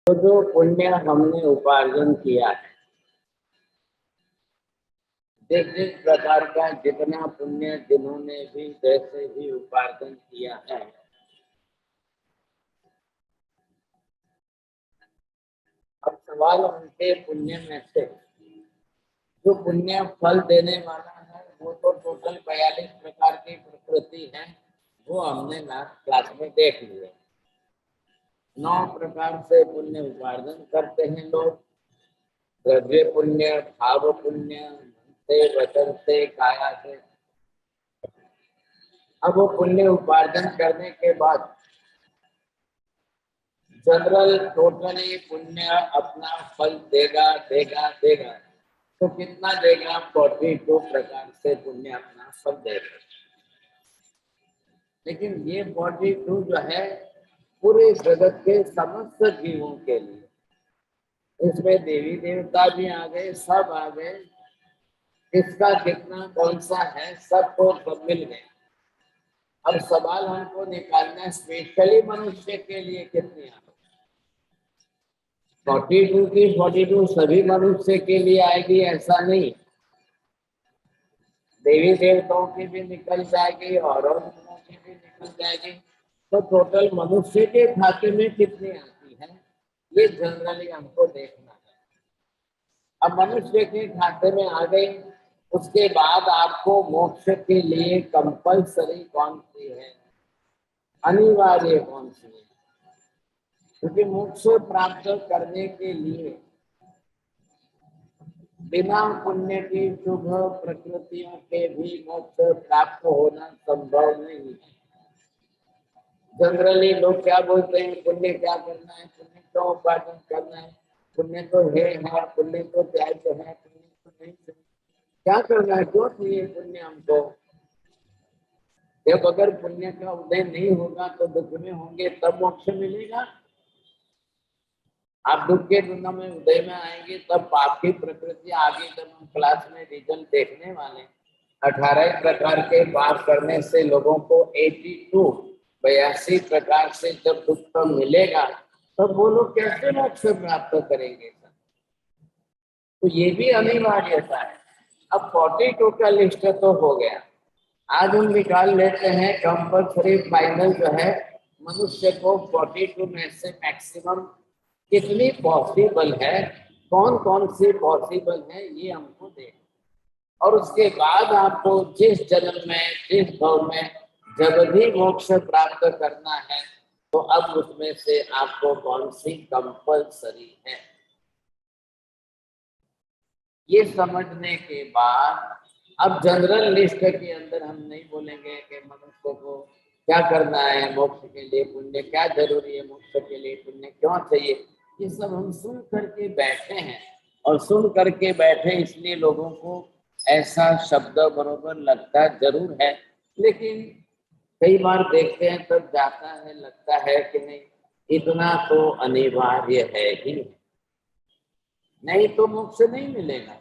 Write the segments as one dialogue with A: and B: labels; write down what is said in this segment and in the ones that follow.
A: तो जो पुण्य हमने उपार्जन किया है, जिस जिस प्रकार का जितना पुण्य जिन्होंने भी जैसे भी उपार्जन किया है, अब सवाल उनके पुण्य में से जो पुण्य फल देने वाला है वो तो टोटल 42 प्रकार की प्रकृति है, वो हमने लास्ट क्लास में देख लिए। 9 प्रकार से पुण्य उपार्जन करते हैं लोग। द्रव्य पुण्य, भाव पुण्य, मन से, वचन से, काया से। अब वो पुण्य उपार्जन करने के बाद जनरल टोटली पुण्य अपना फल देगा देगा देगा। तो कितना देगा? 42 प्रकार से पुण्य अपना फल देगा। लेकिन ये 42 जो है पूरे जगत के समस्त जीवों के लिए, इसमें देवी देवता भी आ गए, सब आ गए। किसका कितना कौन सा है, सबको सब मिल गए। अब सवाल हमको निकालना है स्पेशली मनुष्य के लिए कितनी आ 42 की 42 सभी मनुष्य के लिए आएगी ऐसा नहीं, देवी देवताओं की भी निकल जाएगी और लोगों की भी निकल जाएगी। तो टोटल मनुष्य के खाते में कितनी आती है, ये जनरली हमको देखना है। अब मनुष्य के खाते में आ गई, उसके बाद आपको मोक्ष के लिए कंपलसरी कौन सी है, अनिवार्य कौन सी है? क्योंकि मोक्ष प्राप्त करने के लिए बिना पुण्य की शुभ प्रकृतियों के भी मोक्ष प्राप्त होना संभव नहीं है। जनरली लोग क्या बोलते हैं, पुण्य क्या करना है, पुण्य क्यों उपार्जन करना है, पुण्य तो है, पुण्य तो त्याज्य है, पुण्य तो नहीं है। क्या करना है, क्यों चाहिए पुण्य हमको? जब अगर पुण्य का उदय नहीं होगा तो दुख में होंगे तब मोक्ष मिलेगा। आप दुख के दुनिया में उदय में आएंगे तब पाप की प्रकृति आगे, जब हम क्लास में रिजल्ट देखने वाले 18 प्रकार के पाप करने से लोगों को 82 प्रकार से जब दुख मिलेगा तब वो लोग कैसे मोक्ष प्राप्त करेंगे? तो ये भी अनिवार्यता है। अब 42 का लिस्ट तो हो गया, आज हम निकाल लेते हैं कंपल्सरी फाइनल जो है मनुष्य को 42 में से मैक्सिमम कितनी पॉसिबल है, कौन कौन सी पॉसिबल है, ये हमको देखना। और उसके बाद आपको जिस जन्म में जिस भाव में जब भी मोक्ष प्राप्त करना है तो अब उसमें से आपको कौन सी कंपल्सरी है, ये समझने के बाद अब जनरल लिस्ट के अंदर हम नहीं बोलेंगे कि मनुष्य को क्या करना है मोक्ष के लिए, पुण्य क्या जरूरी है, मोक्ष के लिए पुण्य क्यों चाहिए। ये सब हम सुन करके बैठे हैं, और सुन करके बैठे इसलिए लोगों को ऐसा शब्द बरोबर लगता जरूर है, लेकिन कई बार देखते हैं तब जाता है, लगता है कि नहीं इतना तो अनिवार्य है ही, नहीं तो मोक्ष नहीं मिलेगा।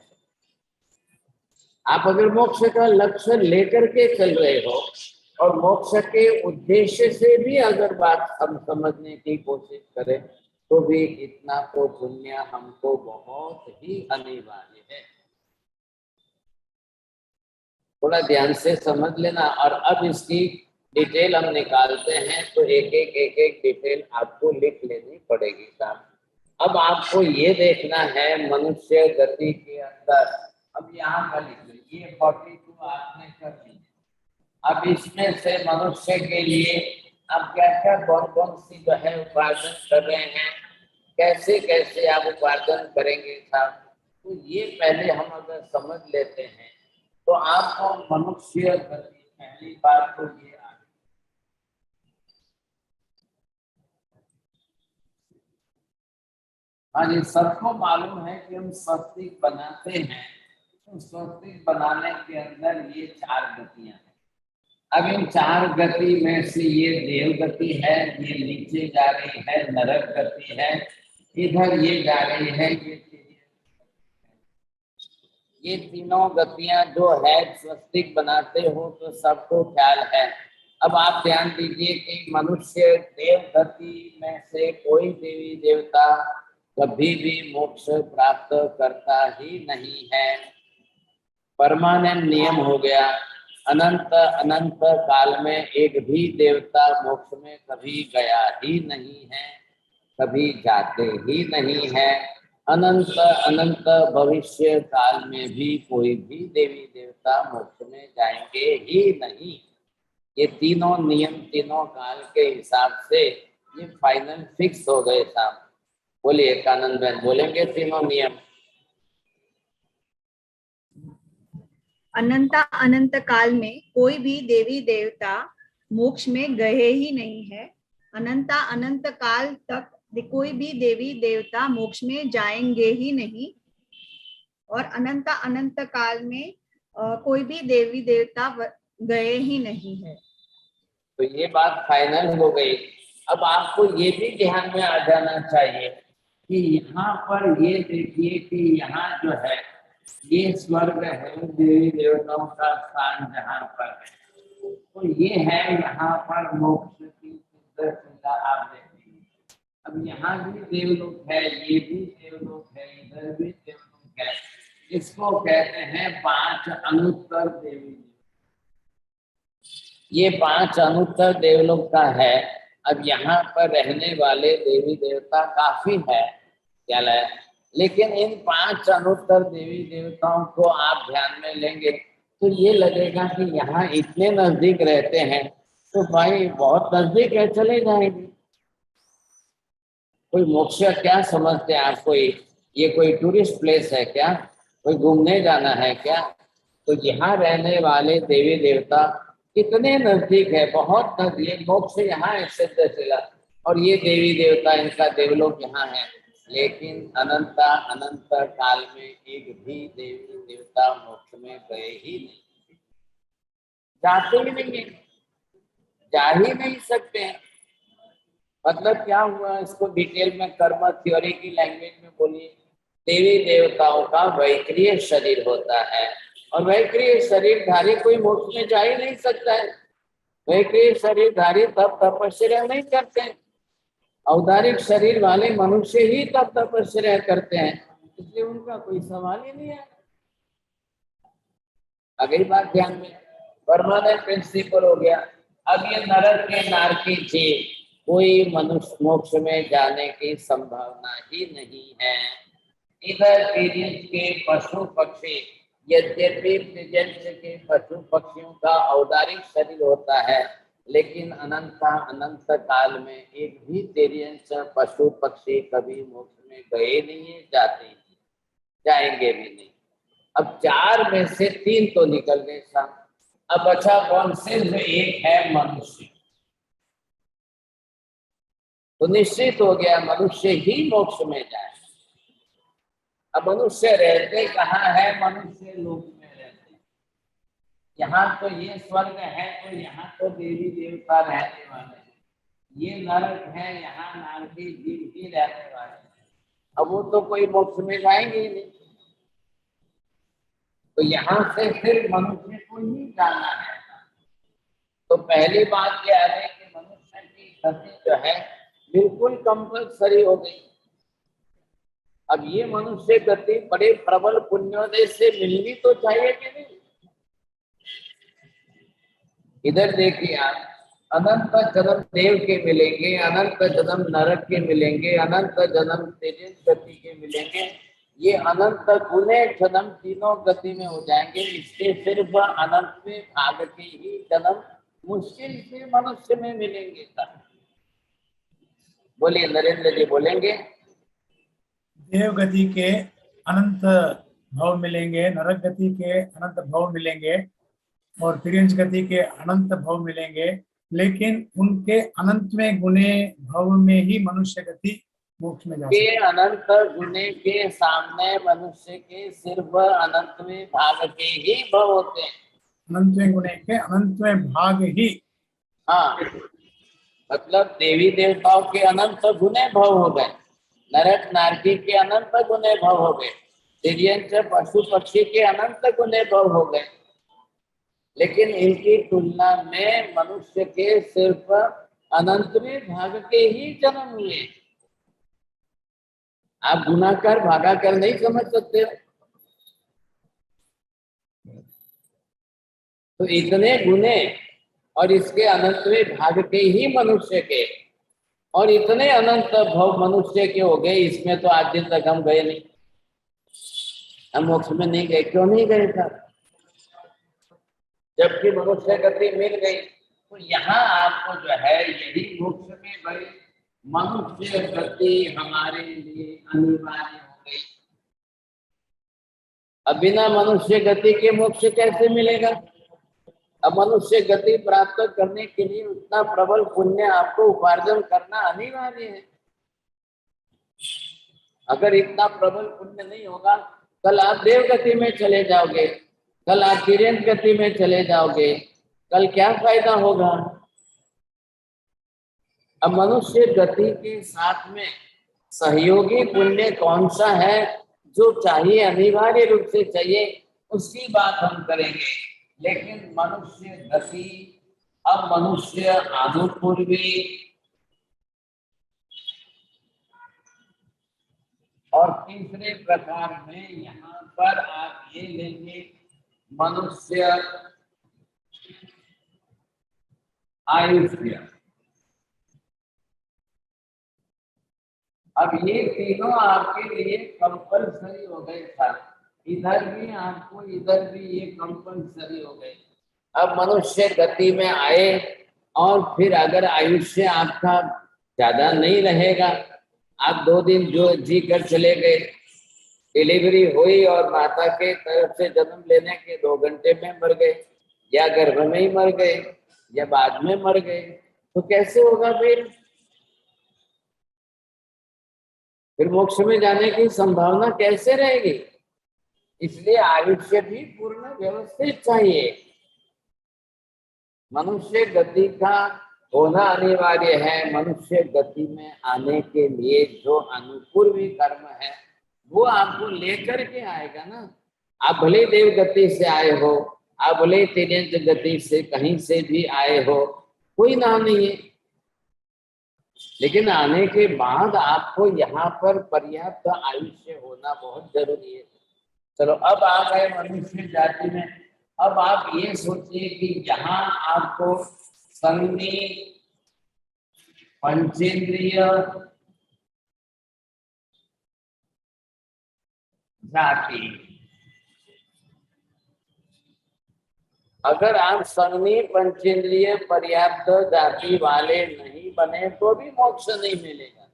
A: आप अगर मोक्ष का लक्ष्य लेकर के चल रहे हो और मोक्ष के उद्देश्य से भी अगर बात हम समझने की कोशिश करें तो भी इतना तो पुण्य हमको बहुत ही अनिवार्य है। थोड़ा ध्यान से समझ लेना। और अब इसकी डिटेल हम निकालते हैं तो एक एक डिटेल आपको लिख लेनी पड़ेगी साहब। अब आपको ये देखना है मनुष्य गति के अंदर, अब यहाँ का लिख लीजिए, ये 42 आपने कर दी। अब इसमें से मनुष्य के लिए आप क्या क्या कौन कौन सी जो है उपार्जन कर रहे हैं, कैसे कैसे आप उपार्जन करेंगे साहब, तो ये पहले हम अगर समझ लेते हैं तो आपको मनुष्य गति पहली बार तो ये आ गई। हाँ जी, सबको मालूम है कि हम स्वस्तिक बनाते हैं, तो स्वस्तिक बनाने के अंदर ये 4 गतियां हैं। अब इन 4 गति में से ये देव गति है, ये नीचे जा रही है नरक गति है, इधर ये जा रही है ये तीनों गतियां जो है स्वस्तिक बनाते हो तो सबको ख्याल है अब आप ध्यान दीजिए कि मनुष्य देव गति में से कोई देवी देवता कभी भी मोक्ष प्राप्त करता ही नहीं है। परमानेंट नियम हो गया। अनंत अनंत काल में एक भी देवता मोक्ष में कभी गया ही नहीं है, कभी जाते ही नहीं है। अनंत अनंत भविष्य काल में भी कोई भी देवी देवता मोक्ष में जाएंगे ही नहीं। ये तीनों नियम तीनों काल के हिसाब से ये फाइनल फिक्स हो गए साहब। बोलिए कानन बहन, बोलेंगे तीनों नियम।
B: अनंत अनंत काल में कोई भी देवी देवता मोक्ष में गए ही नहीं है। अनंत अनंत काल तक कोई भी देवी देवता मोक्ष में जाएंगे ही नहीं। और अनंत अनंत काल में कोई भी देवी देवता गए ही नहीं है।
A: तो ये बात फाइनल हो गई। अब आपको ये भी ध्यान में आ जाना चाहिए कि यहाँ पर ये देखिए कि यहाँ जो है ये स्वर्ग है, देवी देवताओं का स्थान जहाँ पर है, तो ये है यहाँ पर मोक्ष की सुंदर आप देखेंगे। अब यहाँ भी देवलोक है, ये भी देवलोक है, इधर भी देवलोक है। इसको कहते हैं 5 अनुत्तर देवी। ये 5 अनुत्तर देवलोक का है। अब यहाँ पर रहने वाले देवी देवता काफी है क्या है, लेकिन इन 5 अनुत्तर देवी देवताओं को आप ध्यान में लेंगे तो ये लगेगा कि यहाँ इतने नजदीक रहते हैं, तो भाई बहुत नजदीक है, चले जाएंगे। कोई मोक्ष क्या समझते हैं आप? ये कोई टूरिस्ट प्लेस है क्या? कोई घूमने जाना है क्या? तो यहाँ रहने वाले देवी देवता कितने नजदीक है, बहुत नजदीक। मोक्ष यहाँ है सिद्धशिला, और ये देवी देवता इनका देवलोक यहाँ है। लेकिन अनंत अनंत काल में एक भी देवी देवता मोक्ष में गए ही नहीं, जाते ही नहीं है, जा ही नहीं सकते हैं। मतलब क्या हुआ, इसको डिटेल में कर्म थ्योरी की लैंग्वेज में बोलिए। देवी देवताओं का वैक्रिय शरीर होता है, और वैक्रिय शरीरधारी कोई मोक्ष में जा ही नहीं सकता है। वैक्रिय शरीरधारी तब तपस्या नहीं करते हैं। औदारिक शरीर वाले मनुष्य ही तब तपस्या करते हैं, इसलिए उनका कोई सवाल ही नहीं है। अगली बात ध्यान में, परमानेंट प्रिंसिपल हो गया। अब ये नरक के नारकी जी, कोई मनुष्य मोक्ष में जाने की संभावना ही नहीं है। इधर तिर्यंच के पशु पक्षी, यद्यपि तिर्यंच के पशु पक्षियों का औदारिक शरीर होता है, लेकिन अनंत अनंत काल में एक भी तिर्यंच पशु पक्षी कभी मोक्ष में गए नहीं है, जाते ही जाएंगे भी नहीं। अब 4 में से 3 तो निकल गए साहब। अब अच्छा कौन? सिर्फ एक है मनुष्य। तो निश्चित हो गया मनुष्य ही मोक्ष में जाए। अब मनुष्य रहते कहाँ है? मनुष्य लोक में रहते हैं। यहाँ तो ये स्वर्ग है, तो यहाँ तो देवी देवता रहने वाले हैं। ये नरक है, यहाँ नारकी जीव ही रहने वाले हैं। अब वो तो कोई मोक्ष में जाएंगे ही नहीं। तो यहाँ से सिर्फ मनुष्य को ही जाना है। तो पहली बात क्या है कि मनुष्य की गति जो है बिल्कुल कंपल्सरी हो गई। अब ये मनुष्य गति बड़े प्रबल पुण्योदय से मिलनी तो चाहिए कि नहीं? इधर देखिए आप, अनंत जन्म देव के मिलेंगे, अनंत जन्म नरक के मिलेंगे, अनंत जन्म तेज गति के मिलेंगे। ये अनंत गुने जन्म तीनों गति में हो जाएंगे। इसके सिर्फ अनंत में भाग के ही जन्म मुश्किल से मनुष्य में मिलेंगे। बोलिए नरेंद्र जी, बोलेंगे।
C: देव गति के अनंत भव मिलेंगे, नरक गति के अनंत भव मिलेंगे, और तिर्यंच गति के अनंत भव मिलेंगे, लेकिन उनके अनंत में गुने भव में ही मनुष्य गति मोक्ष में जा सकती है।
A: अनंत गुने के सामने मनुष्य के सिर्फ अनंत में भाग के ही भव होते हैं।
C: अनंत में गुने के अनंत में भाग ही,
A: हाँ, मतलब देवी देवताओं के अनंत गुने भव हो गए, नरक नारकी के अनंत गुने भव हो गए, तिर्यंच पशु पक्षी के अनंत गुने भव हो गए। लेकिन इनकी तुलना में मनुष्य के सिर्फ अनंत में भाग के ही जन्म हुए। आप गुनाकार भागाकार नहीं समझ सकते हो। तो इतने गुने और इसके अनंत में भाग के ही मनुष्य के, और इतने अनंत भव मनुष्य के हो गए, इसमें तो आज दिन तक हम गए नहीं। हम मोक्ष में नहीं गए, क्यों नहीं गए था? जबकि मनुष्य गति मिल गई। तो यहाँ आपको जो है यही मोक्ष में गए, मनुष्य गति हमारे लिए अनिवार्य हो गई। अब बिना मनुष्य गति के मोक्ष कैसे मिलेगा? अब मनुष्य गति प्राप्त करने के लिए उतना प्रबल पुण्य आपको उपार्जन करना अनिवार्य है। अगर इतना प्रबल पुण्य नहीं होगा, कल आप देव गति में चले जाओगे, कल आप तिर्यंत गति में चले जाओगे, कल क्या फायदा होगा? अब मनुष्य गति के साथ में सहयोगी पुण्य कौन सा है जो चाहिए, अनिवार्य रूप से चाहिए, उसकी बात हम करेंगे। लेकिन मनुष्य गति, अब मनुष्य अनुपूर्वी और तीसरे प्रकार में यहाँ पर आप ये लेंगे मनुष्य आयुष्य। अब ये तीनों आपके लिए कंपलसरी हो गए था, इधर भी आपको, इधर भी ये कंपलसरी हो गए। अब मनुष्य गति में आए और फिर अगर आयुष्य आपका ज्यादा नहीं रहेगा, आप 2 दिन जो जी कर चले गए, डिलीवरी हुई और माता के तरफ से जन्म लेने के 2 घंटे में मर गए, या गर्भ में ही मर गए, या बाद में मर गए, तो कैसे होगा? फिर मोक्ष में जाने की संभावना कैसे रहेगी? इसलिए आयुष्य भी पूर्ण व्यवस्थित चाहिए। मनुष्य गति का होना अनिवार्य है। मनुष्य गति में आने के लिए जो अनुपूर्वी कर्म है वो आपको लेकर के आएगा ना। आप भले देव गति से आए हो, आप भले तिर्यंत गति से कहीं से भी आए हो, कोई नाम नहीं है, लेकिन आने के बाद आपको यहाँ पर पर्याप्त आयुष्य होना बहुत जरूरी है। चलो अब आ गए मनुष्य जाति में। अब आप ये सोचिए कि यहाँ आपको संज्ञी, पंचेंद्रिय, जाति, अगर आप संज्ञी पंचेंद्रिय पर्याप्त जाति वाले नहीं बने तो भी मोक्ष नहीं मिलेगा।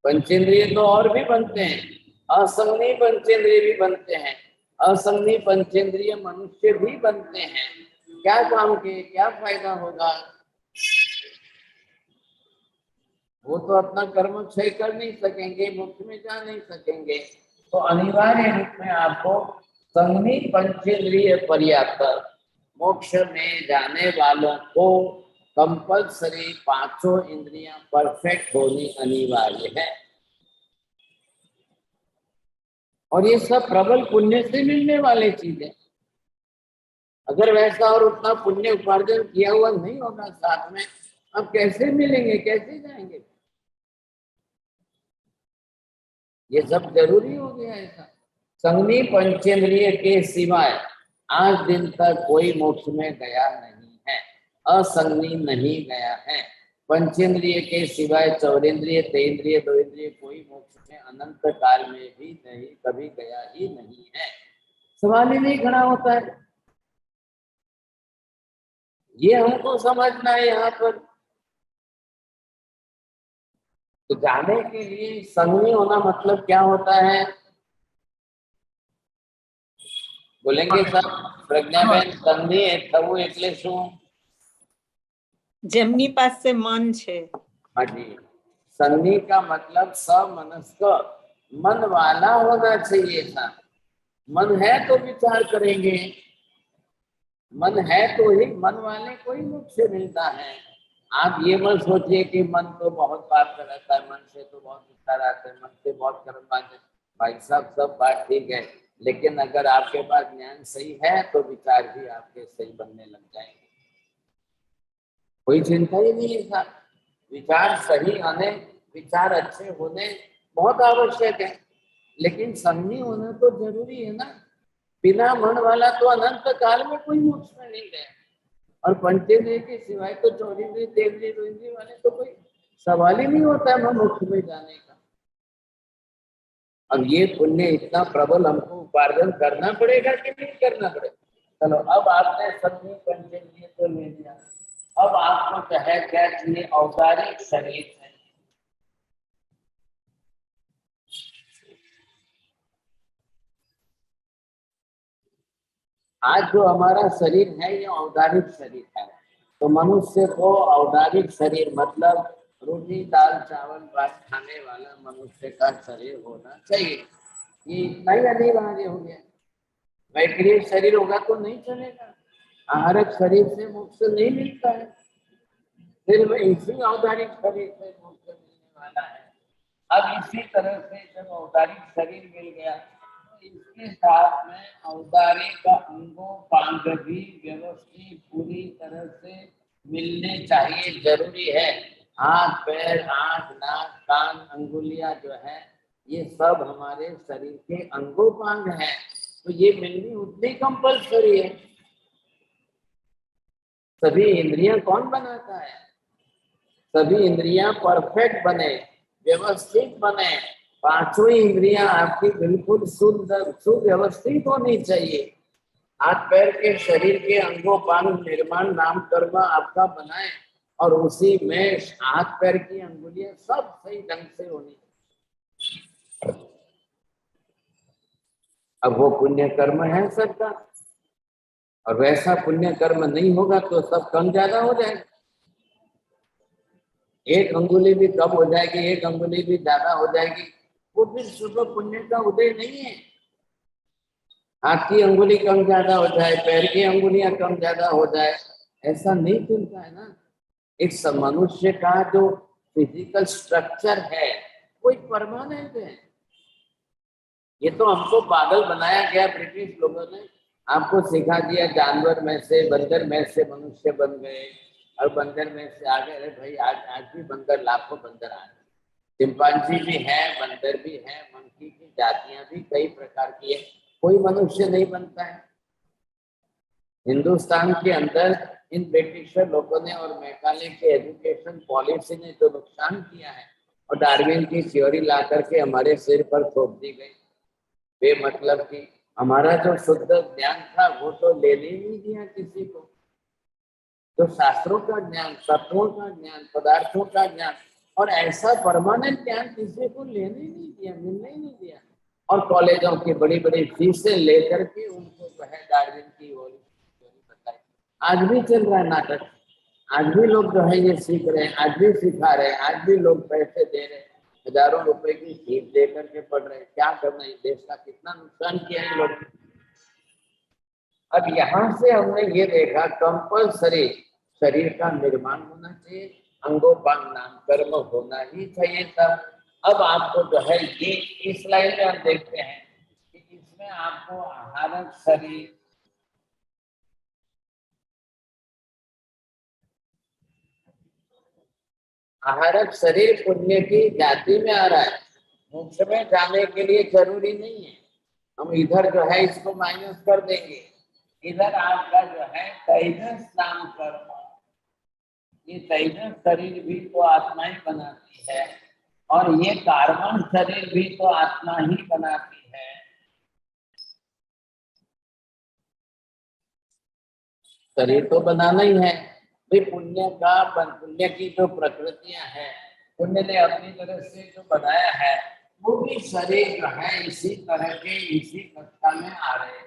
A: पंचेंद्रिय तो और भी बनते हैं, असंज्ञी पंचेंद्रिय भी बनते हैं, असंज्ञी पंचेंद्रिय मनुष्य भी बनते हैं। क्या काम के क्या फायदा होगा? वो तो अपना कर्म क्षय कर नहीं सकेंगे, मोक्ष में जा नहीं सकेंगे। तो अनिवार्य रूप में आपको संज्ञी पंचेंद्रिय पर्याप्त, मोक्ष में जाने वालों को कंपलसरी 5 इंद्रियां परफेक्ट होनी अनिवार्य है। और ये सब प्रबल पुण्य से मिलने वाले चीजें। अगर वैसा और उतना पुण्य उपार्जन किया हुआ नहीं होगा साथ में, अब कैसे मिलेंगे, कैसे जाएंगे? ये सब जरूरी हो गया है। ऐसा संज्ञी पंचेंद्रिय के सिवाय आज दिन तक कोई मोक्ष में गया नहीं है, असंज्ञी नहीं गया है। पंचेंद्रिय के सिवाय चौरेंद्रिय, तेन्द्रिय, द्विन्द्रिय कोई मोक्ष में अनंत काल में भी नहीं, कभी गया ही नहीं है। सवाल ही नहीं खड़ा होता है। ये हमको समझना है यहाँ पर। तो जाने के लिए संज्ञी होना मतलब क्या होता है? बोलेंगे सब? प्रज्ञाबेन, संज्ञी थवु એટલે શું?
D: જેમની પાસે મન છે।
A: हाँ जी, संज्ञी का मतलब समनस्क, मन वाला होना चाहिए था। मन है तो विचार करेंगे, मन है तो ही मन वाले को ही मोक्ष मिलता है। आप ये मत सोचिए कि मन तो बहुत बात कराता है, मन से तो बहुत विचार आते हैं, मन से बहुत कर्म आते हैं। भाई साहब सब बात ठीक है, लेकिन अगर आपके पास ज्ञान सही है तो विचार भी आपके सही बनने लग जाएंगे। कोई चिंता ही नहीं है साहब। विचार सही आने, विचार अच्छे होने बहुत आवश्यक है, लेकिन संगी होना तो जरूरी है ना। बिना मन वाला तो अनंत काल में कोई मोक्ष में नहीं गया, और पंचे ने के सिवाय तो चौरी ने देवरी रोहिणी वाले तो कोई सवाल ही नहीं होता है मोक्ष में जाने का। अब ये पुण्य इतना प्रबल हमको उपार्जन करना पड़ेगा कि नहीं करना पड़ेगा? चलो, अब आपने संगी पंचे लिए तो ले लिया, अब आपको जो है क्या चाहिए? औदारिक शरीर है। आज जो हमारा शरीर है ये औदारिक शरीर है, तो मनुष्य को औदारिक शरीर मतलब रोटी दाल चावल भात खाने वाला मनुष्य का शरीर होना चाहिए। ये इतना ही अनिवार्य हो गया। वैक्रिय शरीर होगा तो नहीं चलेगा। आहारक शरीर से मोक्ष नहीं मिलता है, सिर्फ इसी औदारिक शरीर से मोक्ष मिलने वाला है। अब इसी तरह से जब औदारिक शरीर मिल गया तो इसके साथ में औदारिक का अंगोपांग भी व्यवस्थित पूरी तरह से मिलने चाहिए, जरूरी है। हाथ पैर आंख नाक कान अंगुलियां जो है ये सब हमारे शरीर के अंगोपांग हैं, तो ये मिलनी उतनी कंपलसरी है। सभी इंद्रियां कौन बनाता है? सभी इंद्रियां परफेक्ट बने, व्यवस्थित बने। पांचों इंद्रियां आपकी बिल्कुल शुद्ध सुव्यवस्थित होनी चाहिए। हाथ पैर के शरीर के अंगोपांग निर्माण नाम कर्म आपका बनाए, और उसी में हाथ पैर की अंगुलियां सब सही ढंग से होनी। अब वो पुण्य कर्म है सबका, और वैसा पुण्य कर्म नहीं होगा तो सब कम ज्यादा हो जाएगा। एक अंगुली भी कम हो जाएगी, एक अंगुली भी ज्यादा हो जाएगी, वो फिर शुभ पुण्य का उदय नहीं है। हाथ की अंगुली कम ज्यादा हो जाए, पैर की अंगुलियां कम ज्यादा हो जाए, ऐसा नहीं चलता है ना। एक मनुष्य का जो फिजिकल स्ट्रक्चर है वो एक परमानेंट है। ये तो हमको पागल बनाया गया ब्रिटिश लोगों ने, आपको सिखा दिया जानवर में से बंदर में से मनुष्य बन गए, और बंदर में से आ गए। अरे भाई, आज भी बंदर, लाखों बंदर आ गए। चिंपांजी भी है, बंदर भी है, मंकी की जातियां भी कई प्रकार की है, कोई मनुष्य नहीं बनता है। हिंदुस्तान के अंदर इन ब्रिटिशर लोगों ने और मैकाले के एजुकेशन पॉलिसी ने जो नुकसान किया है, और डार्विन की थ्योरी ला करके हमारे सिर पर थोप दी गई बेमतलब की। हमारा जो शुद्ध ज्ञान था वो तो लेने ही नहीं दिया किसी को। जो शास्त्रों का ज्ञान, तत्वों का ज्ञान, पदार्थों का ज्ञान, और ऐसा परमानेंट ज्ञान किसी को लेने ही नहीं दिया, मिलने ही नहीं दिया। और कॉलेजों की बड़ी बड़ी फीसें लेकर के उनको जो है डार्विन की ओर बताई। आज भी चल रहा है नाटक, आज भी लोग जो है ये सीख रहे हैं, आज भी सिखा रहे हैं, आज भी लोग पैसे दे रहे हैं, हजारों रुपए की फीस दे करके पढ़ रहे हैं। क्या करना है, देश का कितना नुकसान किया है लोग। अब यहाँ से हमने ये देखा कंपल्सरी शरीर का निर्माण होना चाहिए, अंगोपांग नाम कर्म होना ही चाहिए तब। अब आपको जो है ये इस लाइन में हम देखते हैं कि इसमें आपको आहारक शरीर, आहारक शरीर पुण्य की जाति में आ रहा है, मोक्ष में जाने के लिए जरूरी नहीं है। हम इधर जो है इसको माइनस कर देंगे, इधर आपका जो है तेजस नाम कर्म, ये तेजस शरीर भी तो आत्मा ही बनाती है, और ये कार्बन शरीर भी तो आत्मा ही बनाती है। शरीर तो बनाना ही है भाई। पुण्य की जो प्रकृतियां हैं, पुण्य ने अपनी तरह से जो बनाया है, वो भी शरीर जो है इसी तरह के, इसी कक्षा में आ रहे हैं।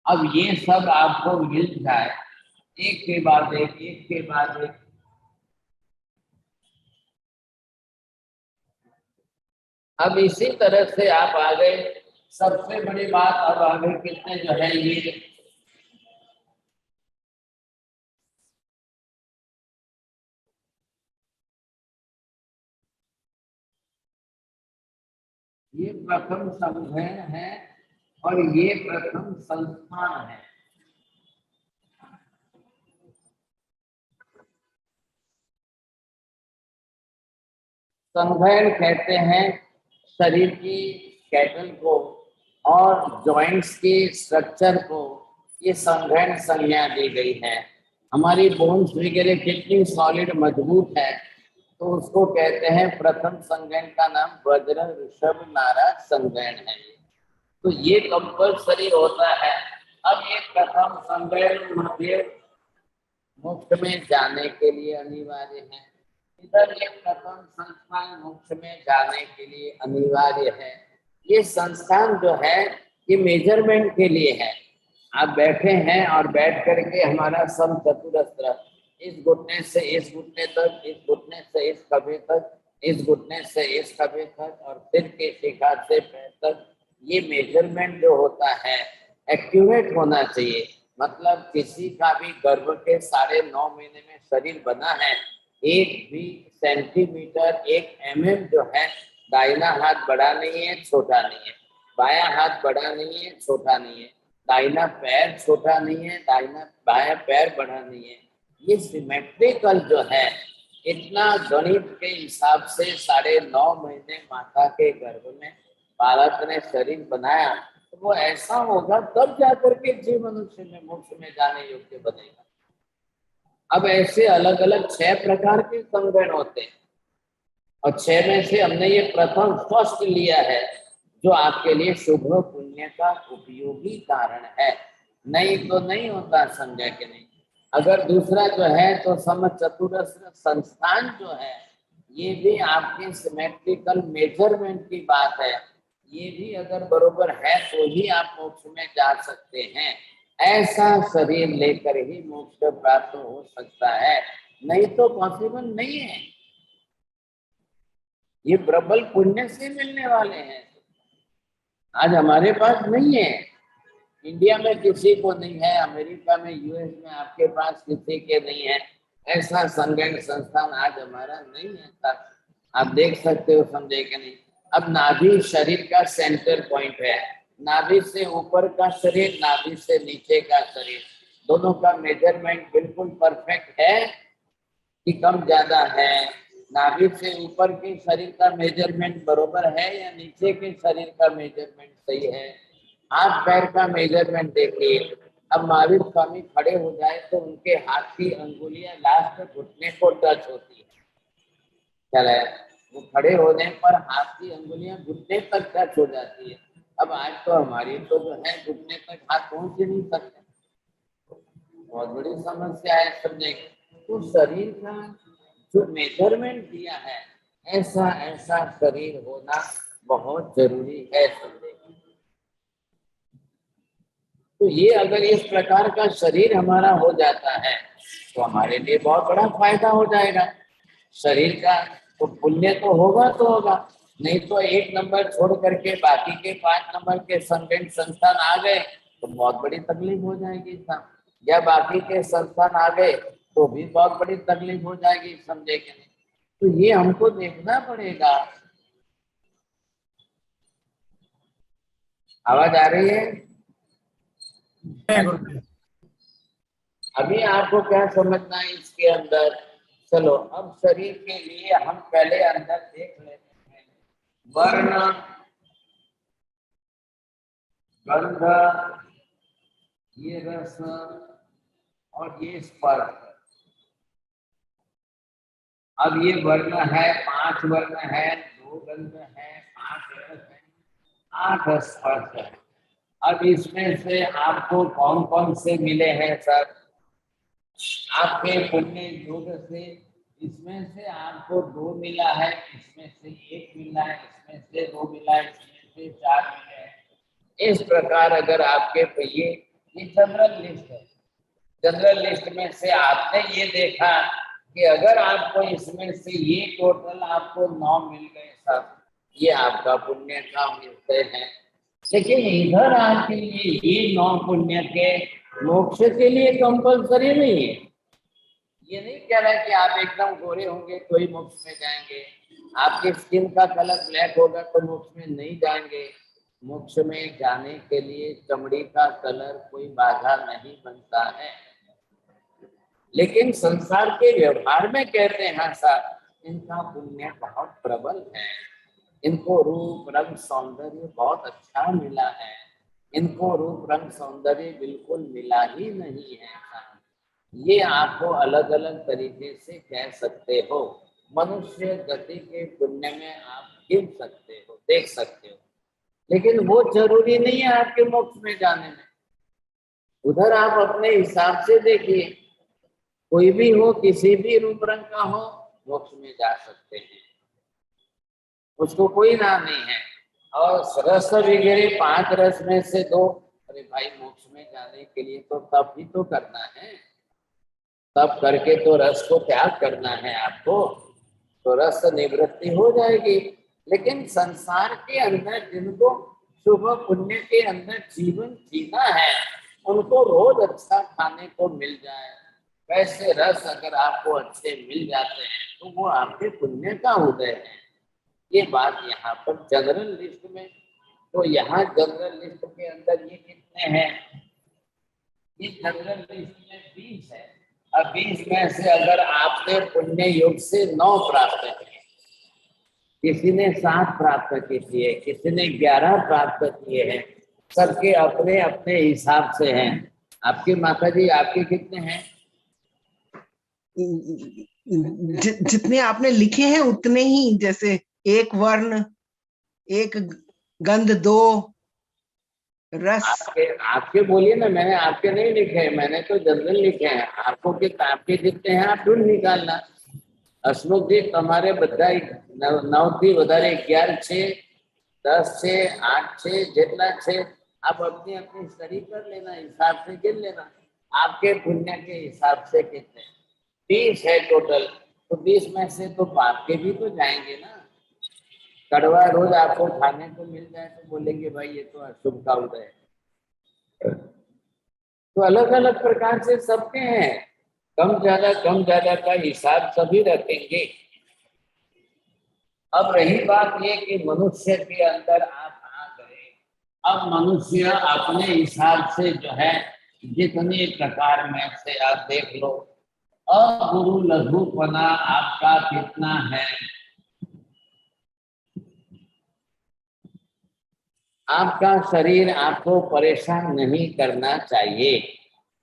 A: अब ये सब आपको मिल जाए एक के बाद एक के बाद एक। अब इसी तरह से आप आगे, सबसे बड़ी बात अब आगे कितने जो है ये प्रथम समझे है और ये प्रथम संस्थान है। संघयन कहते हैं शरीर की कैटल को और जॉइंट्स के स्ट्रक्चर को, ये संघयन संज्ञा दी गई है। हमारी बोन्स वगैरह कितनी सॉलिड मजबूत है, तो उसको कहते हैं प्रथम संघयन का नाम वज्र ऋषभ नाराज संघयन है। तो ये कंपल्सरी होता है। अब ये प्रथम संघयन मध्य मोक्ष में जाने के लिए अनिवार्य है। इधर ये प्रथम संस्थान मोक्ष में जाने के लिए अनिवार्य है। ये संस्थान जो है ये मेजरमेंट के लिए है। आप बैठे हैं और बैठ करके हमारा सम चतुरस्र, इस घुटने से इस घुटने तक, इस घुटने से इस खभे तक, इस घुटने से इस खभे तक और सिर के शिखा से पैर तक, ये मेजरमेंट जो होता है एक्यूरेट होना चाहिए। मतलब किसी का भी गर्भ के 9.5 महीने में शरीर बना है, एक भी सेंटीमीटर 1 mm जो है, दाहिना हाथ बड़ा नहीं है छोटा नहीं है, बायां हाथ बड़ा नहीं है छोटा नहीं है, दाहिना पैर छोटा नहीं है, बायां पैर बड़ा नहीं है। ये सिमेट्रिकल जो है, इतना गणित के हिसाब से 9.5 महीने माता के गर्भ में बालक ने शरीर बनाया, तो वो ऐसा होगा तब जाकर के जीव मनुष्य में मोक्ष में जाने योग्य बनेगा। अब ऐसे अलग अलग 6 प्रकार के संघयन होते हैं और 6 में से हमने ये प्रथम फर्स्ट लिया है, जो आपके लिए शुभ पुण्य का उपयोगी कारण है। नहीं तो नहीं होता संजय के नहीं। अगर दूसरा जो है तो सम चतुरस्र संस्थान जो है, ये भी आपके सिमेट्रिकल मेजरमेंट की बात है। ये भी अगर बरोबर है तो ही आप मोक्ष में जा सकते हैं। ऐसा शरीर लेकर ही मोक्ष प्राप्त हो सकता है, नहीं तो पॉसिबल नहीं है। ये प्रबल पुण्य से मिलने वाले हैं, आज हमारे पास नहीं है। इंडिया में किसी को नहीं है, अमेरिका में, यूएस में आपके पास किसी के नहीं है। ऐसा संगठन संस्थान आज हमारा नहीं है सर। आप देख सकते हो, समझे कि नहीं। अब नाभि शरीर का सेंटर पॉइंट है। नाभि से ऊपर का शरीर, नाभि से नीचे का शरीर, दोनों का मेजरमेंट बिल्कुल परफेक्ट है कि कम ज्यादा है। नाभि से ऊपर के शरीर का मेजरमेंट बरोबर है या नीचे के शरीर का मेजरमेंट सही है। हाथ पैर का मेजरमेंट देखिए। अब महावीर स्वामी खड़े हो जाए तो उनके हाथ की अंगुलियां लास्ट घुटने को टच होती है, चले वो खड़े होने पर हाथ की अंगुलियां घुटने तक टच हो जाती है। अब आज तो हमारी तो जो है घुटने तक हाथ पहुंच ही नहीं सकते, बहुत बड़ी समस्या है समझे। तो शरीर का जो मेजरमेंट दिया है, ऐसा ऐसा शरीर होना बहुत जरूरी है समझे। तो ये अगर इस प्रकार का शरीर हमारा हो जाता है तो हमारे लिए बहुत बड़ा फायदा हो जाएगा। शरीर का तो पुण्य तो होगा तो होगा, नहीं तो 1 नंबर छोड़ करके बाकी के 5 नंबर के संस्थान आ गए तो बहुत बड़ी तकलीफ हो जाएगी साहब। या बाकी के संस्थान आ गए तो भी बहुत बड़ी तकलीफ हो जाएगी, समझे कि नहीं। तो ये हमको देखना पड़ेगा। आवाज आ रही है? अभी आपको क्या समझना है इसके अंदर? चलो अब शरीर के लिए हम पहले अंदर देख लेते हैं। वर्ण, गंध, ये रस और ये स्पर्श। अब ये वर्ण है, 5 वर्ण है, 2 गंध है, 5 रस है, 8 स्पर्श है। अब इसमें से आपको कौन कौन से मिले हैं सर? आपके पुण्य योग से इसमें से आपको 2 मिला है, इसमें से 1 मिला है, इसमें से 2 मिला है, इसमें से 4 मिले हैं। इस प्रकार अगर आपके ये जनरल लिस्ट है। जनरल लिस्ट में से आपने ये देखा कि अगर आपको इसमें से ये टोटल आपको 9 मिल गए सर, ये आपका पुण्य का विषय है। लेकिन इधर आपके लिए ये 9 पुण्य के मोक्ष के लिए कंपल्सरी नहीं है। ये नहीं कह रहा है कि आप एकदम गोरे होंगे तो ही मोक्ष में जाएंगे, आपकी स्किन का कलर ब्लैक होगा तो मोक्ष में नहीं जाएंगे। मोक्ष में जाने के लिए चमड़ी का कलर कोई बाधा नहीं बनता है। लेकिन संसार के व्यवहार में कहते हैं साहब इनका पुण्य बहुत प्रबल है, इनको रूप रंग सौंदर्य बहुत अच्छा मिला है, इनको रूप रंग सौंदर्य बिल्कुल मिला ही नहीं है। ये आपको अलग अलग तरीके से कह सकते हो। मनुष्य गति के पुण्य में आप गिर सकते हो, देख सकते हो, लेकिन वो जरूरी नहीं है आपके मोक्ष में जाने में। उधर आप अपने हिसाब से देखिए, कोई भी हो, किसी भी रूप रंग का हो, मोक्ष में जा सकते हैं, उसको कोई नाम नहीं है। और रस वगैरह 5 रस में से 2, अरे भाई मोक्ष में जाने के लिए तो तप ही तो करना है, तब करके तो रस को त्याग करना है आपको, तो रस निवृत्ति हो जाएगी। लेकिन संसार के अंदर जिनको शुभ पुण्य के अंदर जीवन जीना है, उनको रोज अच्छा खाने को मिल जाए, वैसे रस अगर आपको अच्छे मिल जाते हैं तो वो आपके पुण्य का उदय है। ये बात यहाँ पर जनरल लिस्ट में, तो यहाँ जनरल लिस्ट के अंदर ये कितने हैं, ये जनरल लिस्ट में 20 है। अब 20 में से अगर आपने पुण्य योग से 9 प्राप्त किए, किसी ने 7 प्राप्त किए, किसी ने 11 प्राप्त किए हैं, सबके अपने अपने हिसाब से हैं। आपकी माता जी आपके कितने हैं?
D: जितने आपने लिखे हैं उतने ही, जैसे एक वर्ण, एक गंध, 2 रस।
A: आपके बोलिए ना, मैंने आपके नहीं लिखे, मैंने तो जनरल लिखे हैं। आपको आपके जितने हैं आप ढूंढ निकालना। अशोक जी तुम्हारे बधाई 9 थी, વધારે 11 છે, 10 છે, 8 છે, जितना 6 आप अपनी अपनी स्टडी कर लेना, हिसाब से गिन लेना आपके पुण्य के हिसाब से कितने। 20 है टोटल, तो 20 में से तो पाप के भी तो जाएंगे ना। कड़वा रोज आपको खाने को मिल जाए तो बोलेंगे भाई ये तो अशुभ का उदय है। तो अलग अलग प्रकार से सबके हैं, कम ज्यादा का हिसाब सभी रखेंगे। अब रही बात ये कि मनुष्य के अंदर आप आ गए, अब मनुष्य अपने हिसाब से जो है जितने प्रकार में से आप देख लो, अगुरु लघुपना आपका कितना है। आपका शरीर आपको परेशान नहीं करना चाहिए,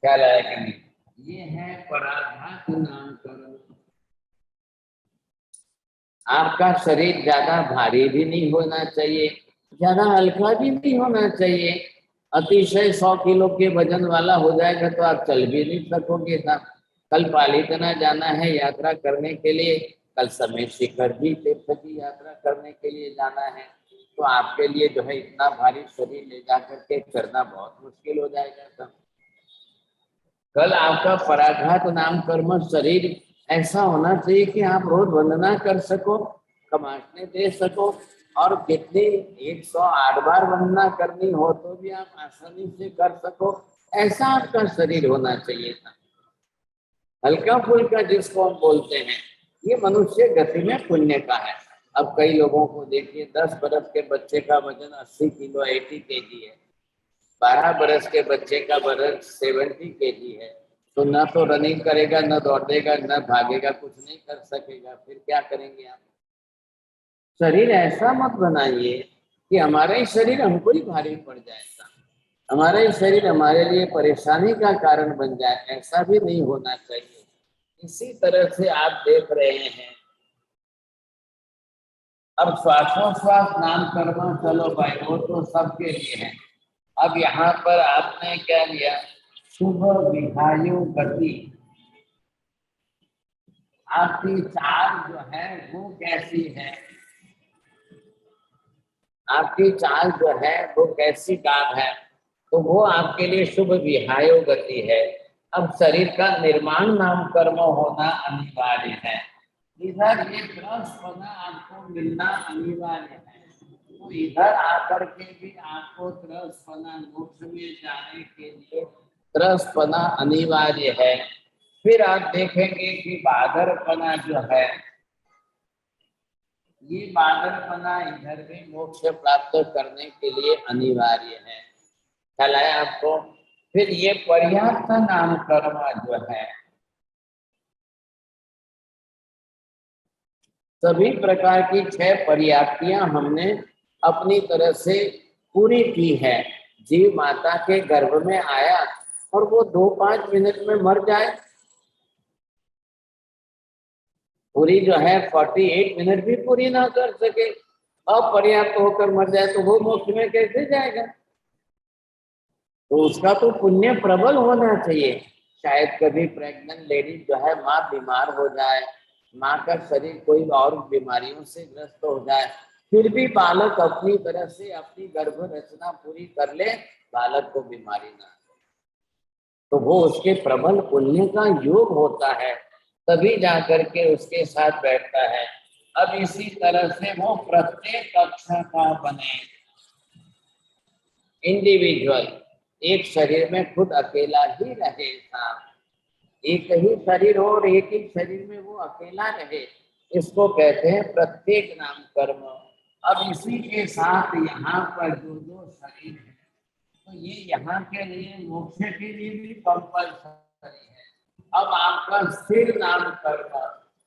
A: ख्याल आया कि नहीं? ये है पराघात नाम कर्म। आपका शरीर ज्यादा भारी भी नहीं होना चाहिए, ज्यादा हल्का भी नहीं होना चाहिए। अतिशय 100 किलो के वजन वाला हो जाएगा तो आप चल भी नहीं सकोगे साहब। कल पालीतना जाना है यात्रा करने के लिए, कल समय शिखर जी तीर्थ की यात्रा करने के लिए जाना है, तो आपके लिए जो है इतना भारी शरीर ले जाकर के करना बहुत मुश्किल हो जाएगा साहब। कल आपका पराघात नाम कर्म शरीर ऐसा होना चाहिए कि आप रोज वंदना कर सको, कमाने दे सको, और कितनी 108 बार वंदना करनी हो तो भी आप आसानी से कर सको, ऐसा आपका शरीर होना चाहिए था। हल्का फुल्का जिसको हम बोलते हैं, ये मनुष्य गति में पुण्य का है। अब कई लोगों को देखिए 10 बरस के बच्चे का वजन 80 किलो 80 केजी है, 12 बरस के बच्चे का वजन 70 केजी है, तो न तो रनिंग करेगा, न दौड़ेगा, न भागेगा, कुछ नहीं कर सकेगा, फिर क्या करेंगे आप? शरीर ऐसा मत बनाइए कि हमारा ही शरीर हमको ही भारी पड़ जाएगा, हमारा ही शरीर हमारे लिए परेशानी का कारण बन जाए, ऐसा भी नहीं होना चाहिए। इसी तरह से आप देख रहे हैं। अब श्वासोश्वास नाम कर्म, चलो भाई वो तो सबके लिए है। अब यहाँ पर आपने क्या लिया, शुभ विहायु गति। आपकी चाल जो है वो कैसी है, आपकी चाल जो है वो कैसी काम है, तो वो आपके लिए शुभ विहायु गति है। अब शरीर का निर्माण नाम कर्म होना अनिवार्य है। इधर ये त्रस्त आपको मिलना अनिवार्य है, तो इधर आकर के भी आपको त्रस्तपना, मोक्ष में जाने के लिए त्रस्तपना अनिवार्य है। फिर आप देखेंगे कि बादरपना जो है ये बादलपना इधर भी मोक्ष प्राप्त करने के लिए अनिवार्य है। ख्याल है आपको? फिर ये पर्याप्त नाम कर्म जो है, सभी प्रकार की 6 पर्याप्तियां हमने अपनी तरह से पूरी की है। जीव माता के गर्भ में आया और वो 2-5 मिनट में मर जाए, पूरी जो है 48 मिनट भी पूरी ना कर सके, अपर्याप्त होकर मर जाए, तो वो मोक्ष में कैसे जाएगा? तो उसका तो पुण्य प्रबल होना चाहिए। शायद कभी प्रेग्नेंट लेडी जो है, माँ बीमार हो जाए, माँ का शरीर कोई और बीमारियों से ग्रस्त हो जाए, फिर भी बालक अपनी तरह से अपनी गर्भ रचना पूरी कर ले, बालक को बीमारी ना, तो वो उसके प्रबल पुण्य का योग होता है, तभी जाकर के उसके साथ बैठता है। अब इसी तरह से वो प्रत्येक कक्षा का बने, इंडिविजुअल, एक शरीर में खुद अकेला ही रहे, एक ही शरीर हो और एक ही शरीर में वो अकेला रहे, इसको कहते हैं प्रत्येक नाम कर्म। अब इसी के साथ यहाँ पर जो शरीर है, तो ये यहाँ के लिए मोक्ष के लिए भी कंपल्सरी है। अब आपका स्थिर नाम कर्म,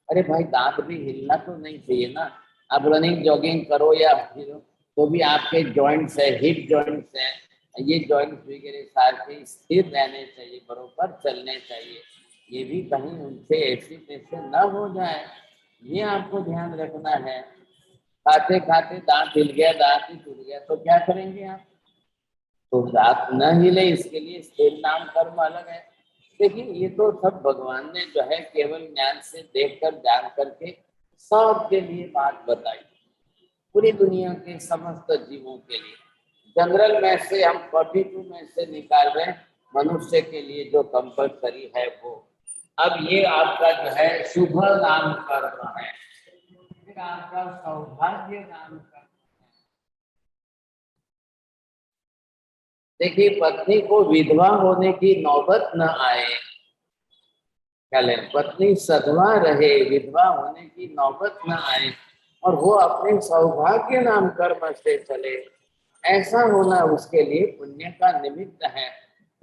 A: अरे भाई दांत भी हिलना तो नहीं चाहिए ना, आप रनिंग जॉगिंग करो या फिर तो भी आपके जॉइंट्स है, हिप जॉइंट्स है, ये जॉइंट्स वगैरह सारे स्थिर रहने चाहिए, बरोबर चलने चाहिए, ये भी कहीं उनसे ऐसी तैसे न हो जाए, ये आपको ध्यान रखना है। खाते खाते दांत हिल गया, दांत ही टूट गया, तो क्या करेंगे आप? तो दांत न हिले, इसके लिए स्थिर नाम कर्म अलग है। देखिए ये तो सब भगवान ने जो है केवल ज्ञान से देखकर जान करके सबके लिए बात बताई, पूरी दुनिया के समस्त जीवों के लिए। जनरल में से हम 42 में से निकाल रहे हैं, मनुष्य के लिए जो कंपल्सरी है वो। अब ये आपका जो है शुभ नाम कर्म है, फिर आपका सौभाग्य नाम कर्म। देखिए पत्नी को विधवा होने की नौबत न आए, क्या लें, पत्नी सधवा रहे, विधवा होने की नौबत न आए, और वो अपने सौभाग्य नाम कर्म से चले, ऐसा होना उसके लिए पुण्य का निमित्त है।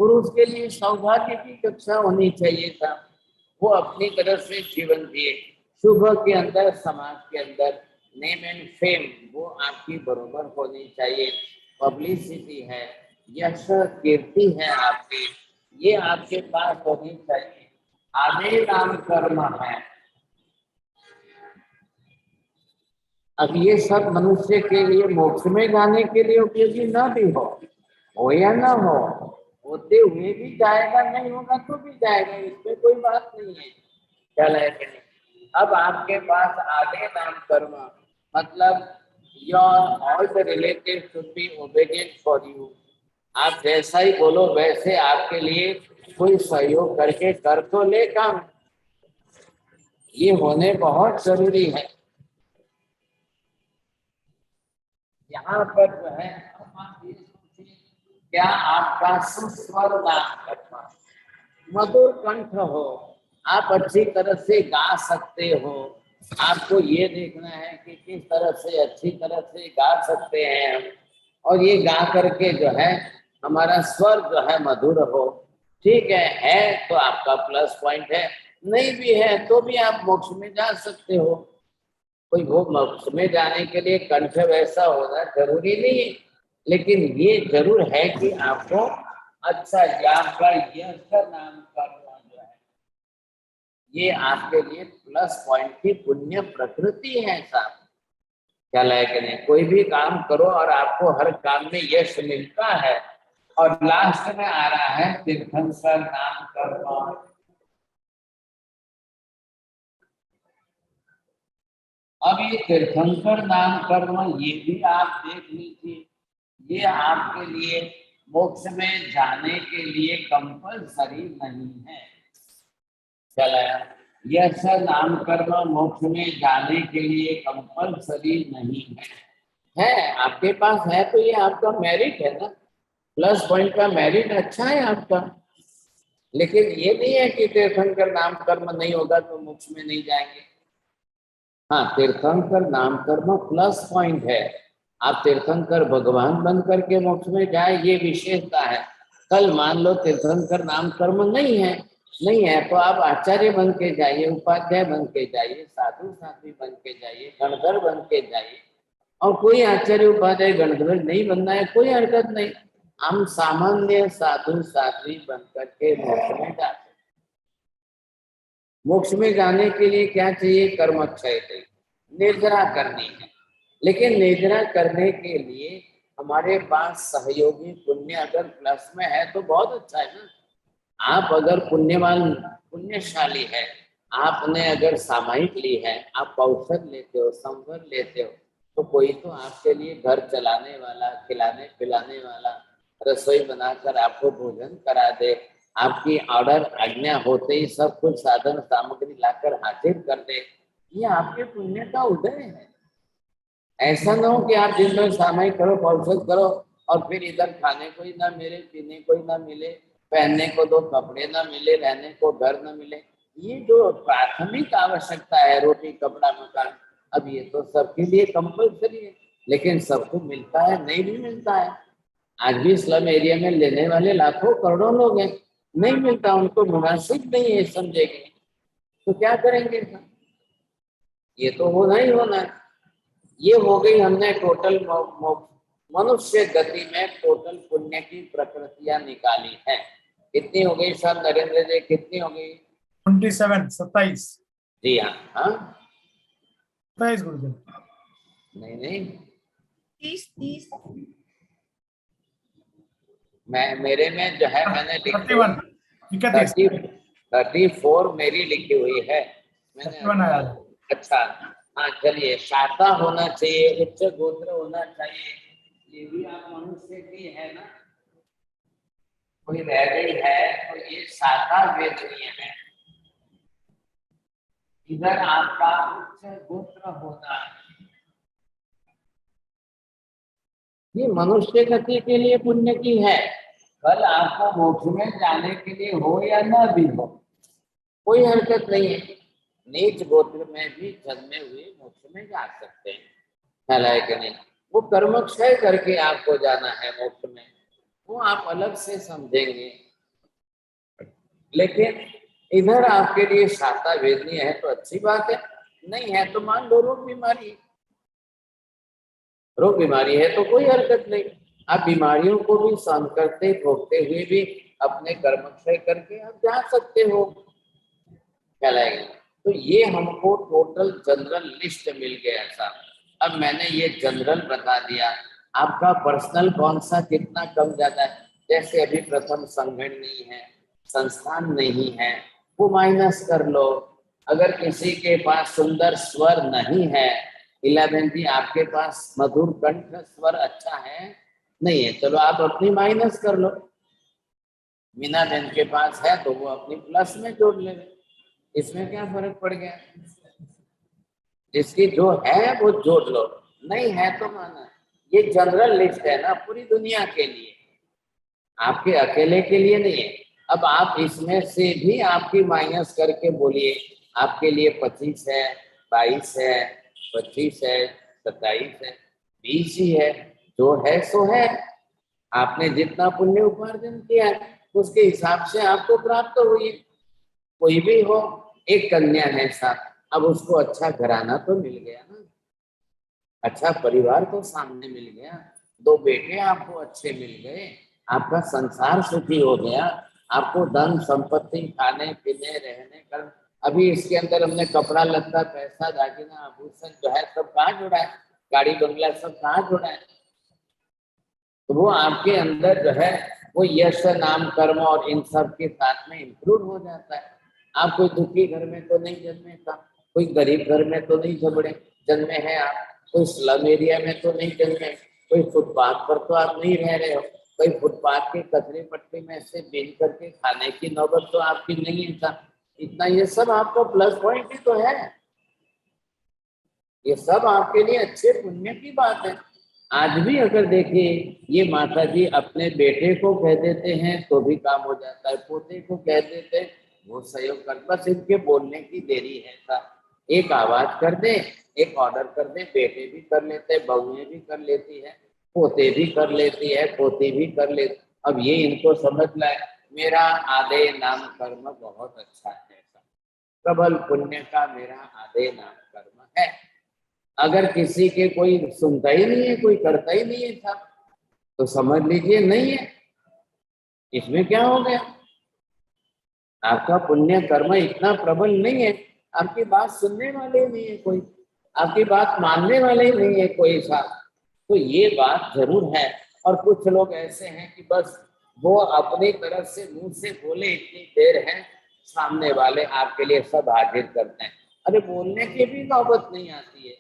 A: पुरुष के लिए सौभाग्य की कक्षा होनी चाहिए था, वो अपनी तरफ से जीवन दिए, शुभ के अंदर, समाज के अंदर नेम एंड फेम वो आपकी बरोबर होनी चाहिए, पब्लिसिटी है, यश कीर्ति है आपकी, ये आपके पास होनी चाहिए, आदे नाम कर्म है। अब ये सब मनुष्य के लिए मोक्ष में जाने के लिए उपयोगी न भी हो या ना हो, होते हुए भी जाएगा, नहीं होगा तो भी जाएगा, इसमें कोई बात नहीं है, क्या है। अब आपके पास आगे नाम कर्म मतलब your all the relatives should be obedient for you, आप जैसा ही बोलो वैसे आपके लिए कोई सहयोग करके कर तो ले काम, ये होने बहुत जरूरी है। यहाँ पर जो है क्या आपका सुस्वर नाम कर्म, मधुर कंठ हो, आप अच्छी तरह से गा सकते हो, आपको ये देखना है कि किस तरह से अच्छी तरह से गा सकते हैं हम, और ये गा करके जो है हमारा स्वर जो है मधुर हो, ठीक है तो आपका प्लस पॉइंट है, नहीं भी है तो भी आप मोक्ष में जा सकते हो। कोई वो मोक्ष में जाने के लिए कंठ वैसा होना जरूरी नहीं है, लेकिन ये जरूर है कि आपको अच्छा ज्ञान का यश नाम करना जो है ये आपके लिए प्लस पॉइंट की पुण्य प्रकृति है साहब, क्या लायक नहीं, कोई भी काम करो और आपको हर काम में यश मिलता है, और लास्ट में आ रहा है तीर्थंकर नाम कर्म। अब ये तीर्थंकर नाम कर्म ये भी आप देख लीजिए, ये आपके लिए मोक्ष में जाने के लिए कंपल्सरी नहीं है, चला यह नाम कर्म मोक्ष में जाने के लिए कंपल्सरी नहीं है आपके पास है तो ये आपका मेरिट है ना, प्लस पॉइंट का मेरिट अच्छा है आपका, लेकिन ये नहीं है कि तीर्थंकर नाम कर्म नहीं होगा तो मोक्ष में नहीं जाएंगे। हाँ, तीर्थंकर नाम कर्म प्लस पॉइंट है। आप तीर्थंकर भगवान बन करके मोक्ष में जाए, ये विशेषता है। कल मान लो तीर्थंकर नाम कर्म नहीं है तो आप आचार्य बन के जाइए, उपाध्याय बन के जाइए, साधु साध्वी बन के जाइए, गणधर बन के जाइए। और कोई आचार्य उपाध्याय गणधर नहीं बनना है, कोई हरकत नहीं। हम सामान्य साधु साध्वी बन करके मोक्ष में जा। मोक्ष में जाने के लिए क्या चाहिए? कर्मक्षय चाहिए, निर्जरा करनी है। लेकिन निर्जरा करने के लिए हमारे पास सहयोगी पुण्य अगर प्लस में है तो बहुत अच्छा है ना। आप अगर पुण्यवान पुण्यशाली है, आपने अगर सामायिक ली है, आप औषध लेते हो, संवर लेते हो, तो कोई तो आपके लिए घर चलाने वाला, खिलाने पिलाने वाला, रसोई बनाकर आपको भोजन करा दे, आपकी ऑर्डर आज्ञा होते ही सब कुछ साधन सामग्री लाकर हाजिर कर दे, ये आपके पुण्य का उदय है। ऐसा ना हो कि आप दिन भर सामायिक करो, औषध करो और फिर इधर खाने को ही ना मिले, पीने को ही ना मिले, पहनने को दो कपड़े ना मिले, रहने को घर ना मिले। ये जो प्राथमिक आवश्यकता है, रोटी कपड़ा मकान, अब ये तो सबके लिए कंपल्सरी है, लेकिन सबको मिलता है? नहीं भी मिलता है। आज भी स्लम एरिया में लेने वाले लाखों करोड़ों लोग हैं, नहीं मिलता, उनको मुनासिब नहीं है समझेंगे, तो क्या करेंगे? ये तो होना ही होना है। ये हो गई हमने टोटल मनुष्य गति में टोटल पुण्य की प्रकृतियां निकाली है। कितनी हो गई सब नरेंद्र जी, कितनी हो गई?
C: 27
A: जी हाँ। हाँ
C: 27 गुरुदेव।
A: नहीं
B: 30
A: मेरे में जो है मैंने लिखी
C: 31
A: 34 मेरी लिखी हुई है मैंने।
C: 31 आया है।
A: अच्छा हाँ चलिए, शाता होना चाहिए, उच्च गोत्र होना चाहिए, ये भी आप मनुष्य की है ना, कोई रह गई है तो ये शाखा वेदनीय है। इधर आपका उच्च गोत्र होना, ये मनुष्य गति के लिए पुण्य की है। कल आपको मोक्ष में जाने के लिए हो या ना भी हो, कोई हरकत नहीं है। नीच गोत्र में भी जन्मे हुए मोक्ष में जा सकते हैं, ख्याल है कि नहीं? वो कर्मक्षय करके आपको जाना है मोक्ष में, वो आप अलग से समझेंगे। लेकिन इधर आपके लिए शाता वेदनीय है तो अच्छी बात है, नहीं है तो मान लो रोग बीमारी है तो कोई हरकत नहीं। आप बीमारियों को भी सहन करते भोगते हुए भी अपने कर्मक्षय करके आप जा सकते हो, कहलाएगा। तो ये हमको टोटल जनरल लिस्ट मिल गया था। अब मैंने ये जनरल बता दिया, आपका पर्सनल कौन सा कितना कम ज्यादा है। जैसे अभी प्रथम संगठन नहीं है, संस्थान नहीं है, वो माइनस कर लो। अगर किसी के पास सुंदर स्वर नहीं है, 11 जी आपके पास मधुर कंठ स्वर अच्छा है नहीं है, चलो आप अपनी माइनस कर लो। मीना बहन के पास है तो वो अपनी प्लस में जोड़ ले, इसमें क्या फर्क पड़ गया? जिसकी जो है वो जोड़ लो, नहीं है तो माना। ये जनरल लिस्ट है ना पूरी दुनिया के लिए, आपके अकेले के लिए नहीं है। अब आप इसमें से भी आपकी माइनस करके बोलिए, आपके लिए 25 है, 22 है, 25 है, 27 है, 20 ही है, जो है सो है। आपने जितना पुण्य उपार्जन किया है उसके हिसाब से आपको प्राप्त हुई। कोई भी हो, एक कन्या है साथ, अब उसको अच्छा घराना तो मिल गया ना, अच्छा परिवार तो सामने मिल गया, 2 बेटे आपको अच्छे मिल गए, आपका संसार सुखी हो गया, आपको धन संपत्ति खाने पीने रहने का। अभी इसके अंदर हमने कपड़ा लत्ता पैसा दागिना आभूषण जो है सब कहाँ जोड़ा है, गाड़ी बंगला सब कहाँ जोड़ा है? तो वो आपके अंदर जो है वो यश नाम कर्म और इन सब के साथ में इंक्लूड हो जाता है। आप कोई दुखी घर में तो नहीं जन्मे था, कोई गरीब घर में तो नहीं जन्मे हैं आप, कोई स्लम एरिया में तो नहीं जन्मे, कोई फुटपाथ पर तो आप नहीं रह रहे हो, कोई फुटपाथ के कचरे पट्टी में से बीन करके खाने की नौबत तो आपकी नहीं था। इतना ये सब आपका प्लस पॉइंट ही तो है, ये सब आपके लिए अच्छे पुण्य की बात है। आज भी अगर देखिए ये माता जी अपने बेटे को कह देते हैं तो भी काम हो जाता है, पोते को कह देते हैं वो सहयोग कर, बस इनके बोलने की देरी है था। एक आवाज कर दे, एक ऑर्डर कर दे, बेटे भी कर लेते, बहुएं भी कर लेती है, पोते भी कर लेती है, पोती भी कर लेती। अब ये इनको समझ लाए मेरा आधे नाम कर्म बहुत अच्छा है, प्रबल पुण्य का मेरा आधे नाम कर्म है। अगर किसी के कोई सुनता ही नहीं है, कोई करता ही नहीं है साहब, तो समझ लीजिए नहीं है। इसमें क्या हो गया? आपका पुण्य कर्म इतना प्रबल नहीं है, आपकी बात सुनने वाले नहीं है कोई, आपकी बात मानने वाले ही नहीं है कोई साहब। तो ये बात जरूर है। और कुछ लोग ऐसे हैं कि बस वो अपनी तरफ से मुंह से बोले इतनी देर है, सामने वाले आपके लिए सब हाजिर करते हैं। अरे बोलने की भी नौबत नहीं आती है,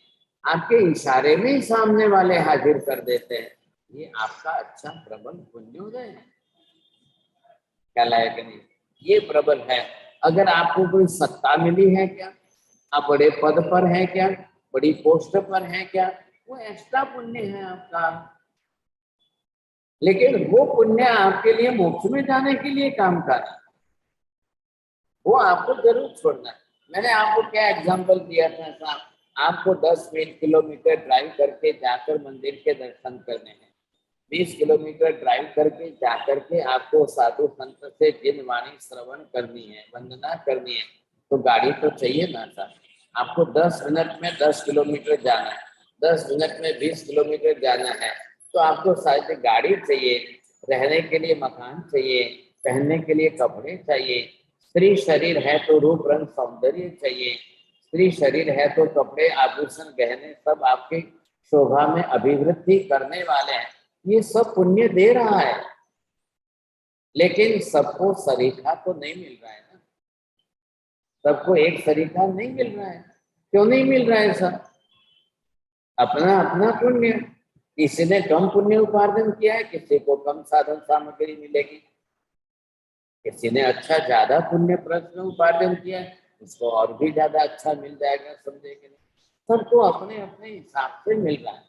A: आपके इशारे में ही सामने वाले हाजिर कर देते हैं। ये आपका अच्छा प्रबल पुण्योदय है, क्या लायक नहीं? ये प्रबल है। अगर आपको कोई सत्ता मिली है क्या, आप बड़े पद पर हैं क्या, बड़ी पोस्ट पर हैं क्या, वो एक्स्ट्रा पुण्य है आपका। लेकिन वो पुण्य आपके लिए मोक्ष में जाने के लिए काम का है, वो आपको जरूर छोड़ना है। मैंने आपको क्या एग्जांपल दिया था साहब, आपको 10 किलोमीटर ड्राइव करके जाकर मंदिर के दर्शन करने हैं, 20 किलोमीटर ड्राइव करके जाकर के आपको साधु संत से जिन वाणी श्रवण करनी है, वंदना करनी है, तो गाड़ी तो चाहिए ना साहब। आपको 10 मिनट में 10 किलोमीटर जाना है, 10 मिनट में 20 किलोमीटर जाना है, तो आपको शायद गाड़ी चाहिए, रहने के लिए मकान चाहिए, पहनने के लिए कपड़े चाहिए। स्त्री शरीर है तो रूप रंग सौंदर्य चाहिए, स्त्री शरीर है तो कपड़े आभूषण गहने सब आपकी शोभा में अभिवृद्धि करने वाले हैं। ये सब पुण्य दे रहा है, लेकिन सबको सरीखा तो नहीं मिल रहा है ना, सबको एक सरीखा नहीं मिल रहा है। क्यों नहीं मिल रहा है सब? अपना अपना पुण्य, किसी ने कम पुण्य उपार्जन किया है, किसी को कम साधन सामग्री मिलेगी, किसी ने अच्छा ज्यादा पुण्य प्रश्न उपार्जन किया है, उसको और भी ज्यादा अच्छा मिल जाएगा, समझे कि नहीं? सबको अपने अपने हिसाब से मिल रहा है।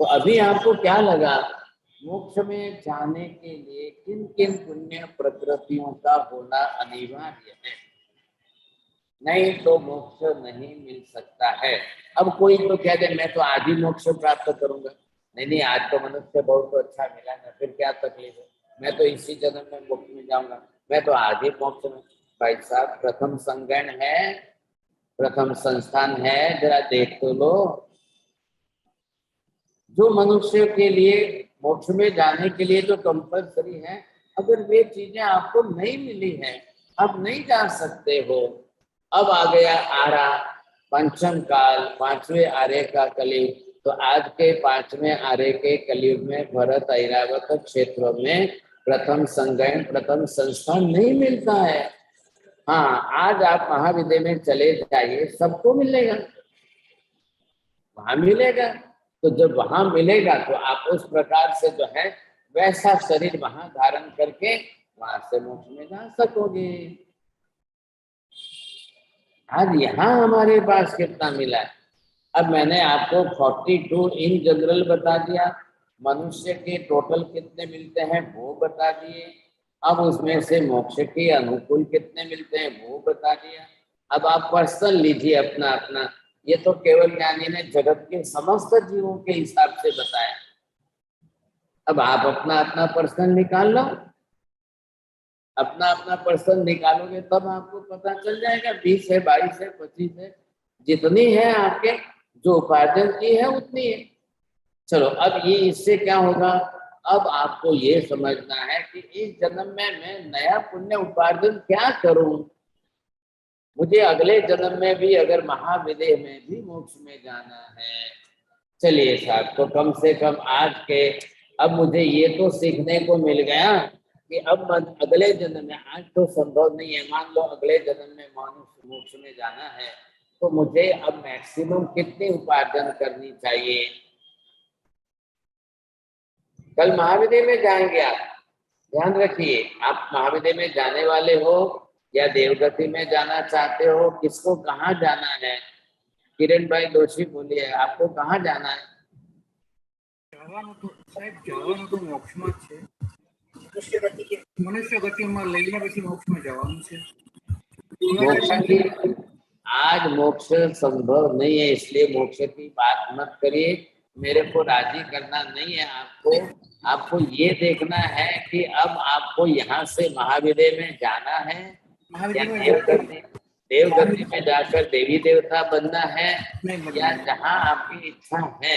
A: तो अभी आपको क्या लगा, मोक्ष में जाने के लिए किन किन पुण्य प्रकृतियों का होना अनिवार्य है, नहीं तो मोक्ष नहीं मिल सकता है। अब कोई तो कह दे मैं तो आज ही मोक्ष प्राप्त करूंगा, नहीं नहीं आज तो मनुष्य बहुत अच्छा मिला ना, फिर क्या तकलीफ है, मैं तो इसी जन्म में मोक्ष में जाऊंगा, मैं तो आज ही मोक्ष में। भाई साहब प्रथम संगण है, प्रथम संस्थान है, जरा देख तो लो। जो मनुष्य के लिए मोक्ष में जाने के लिए जो कंपल्सरी है, अगर वे चीजें आपको नहीं मिली है, आप नहीं जा सकते हो। अब आ गया आरा, पंचम काल, 5वें आर्य का कलयुग। तो आज के 5वें आर्य के कलयुग में भरत ऐरावत क्षेत्रों में प्रथम संगयन, प्रथम संस्थान नहीं मिलता है। हाँ, आज आप महाविद्यालय में चले जाइए, सबको मिलेगा, वहां मिलेगा। तो जब वहां मिलेगा तो आप उस प्रकार से जो है वैसा शरीर वहां धारण करके वहां से मोक्ष में जा सकोगे। आज यहाँ हमारे पास कितना मिला है। अब मैंने आपको 42 इन जनरल बता दिया, मनुष्य के टोटल कितने मिलते हैं वो बता दिए। अब उसमें से मोक्ष के अनुकूल कितने मिलते हैं वो बता दिया। अब आप पर्सन लीजिए अपना अपना, ये तो केवल ज्ञानी ने जगत के समस्त जीवों के हिसाब से बताया। अब आप अपना अपना पर्सन निकाल लो, अपना अपना पर्सन निकालोगे तब आपको पता चल जाएगा। 20 है, 22 है, 25 है, जितनी है आपके जो उपार्जन की है उतनी है। चलो अब ये इससे क्या होगा, अब आपको ये समझना है कि इस जन्म में मैं नया पुण्य उपार्जन क्या करूं। मुझे अगले जन्म में भी अगर महाविदेह में भी मोक्ष में जाना है, चलिए साहब, तो कम से कम आज के अब मुझे ये तो सीखने को मिल गया कि अब अगले जन्म में, आज तो संभव नहीं है, मान लो अगले जन्म में मनुष्य मोक्ष में जाना है, तो मुझे अब मैक्सिमम कितनी उपार्जन करनी चाहिए। कल महाविद्यालय में जाएंगे आप, ध्यान रखिए, आप महाविद्यालय में जाने वाले हो या देवगति में जाना चाहते हो, किसको कहाँ जाना है? किरण भाई दोषी बोलिए, आपको कहाँ जाना है?
E: મોક્ષમાં છે, મનુષ્ય ગતિમાં લઈને પછી મોક્ષમાં જવાનું છે।
A: मोक्ष की आज मोक्ष संभव नहीं है, इसलिए मोक्ष की बात मत करिए। मेरे को राजी करना नहीं है आपको ये देखना है कि अब आपको यहाँ से महाविद्य में जाना है या
E: महाविद्य में
A: देवगति में जाकर देवी देवता बनना है,
E: नहीं बनना
A: या
E: है।
A: जहाँ आपकी इच्छा है।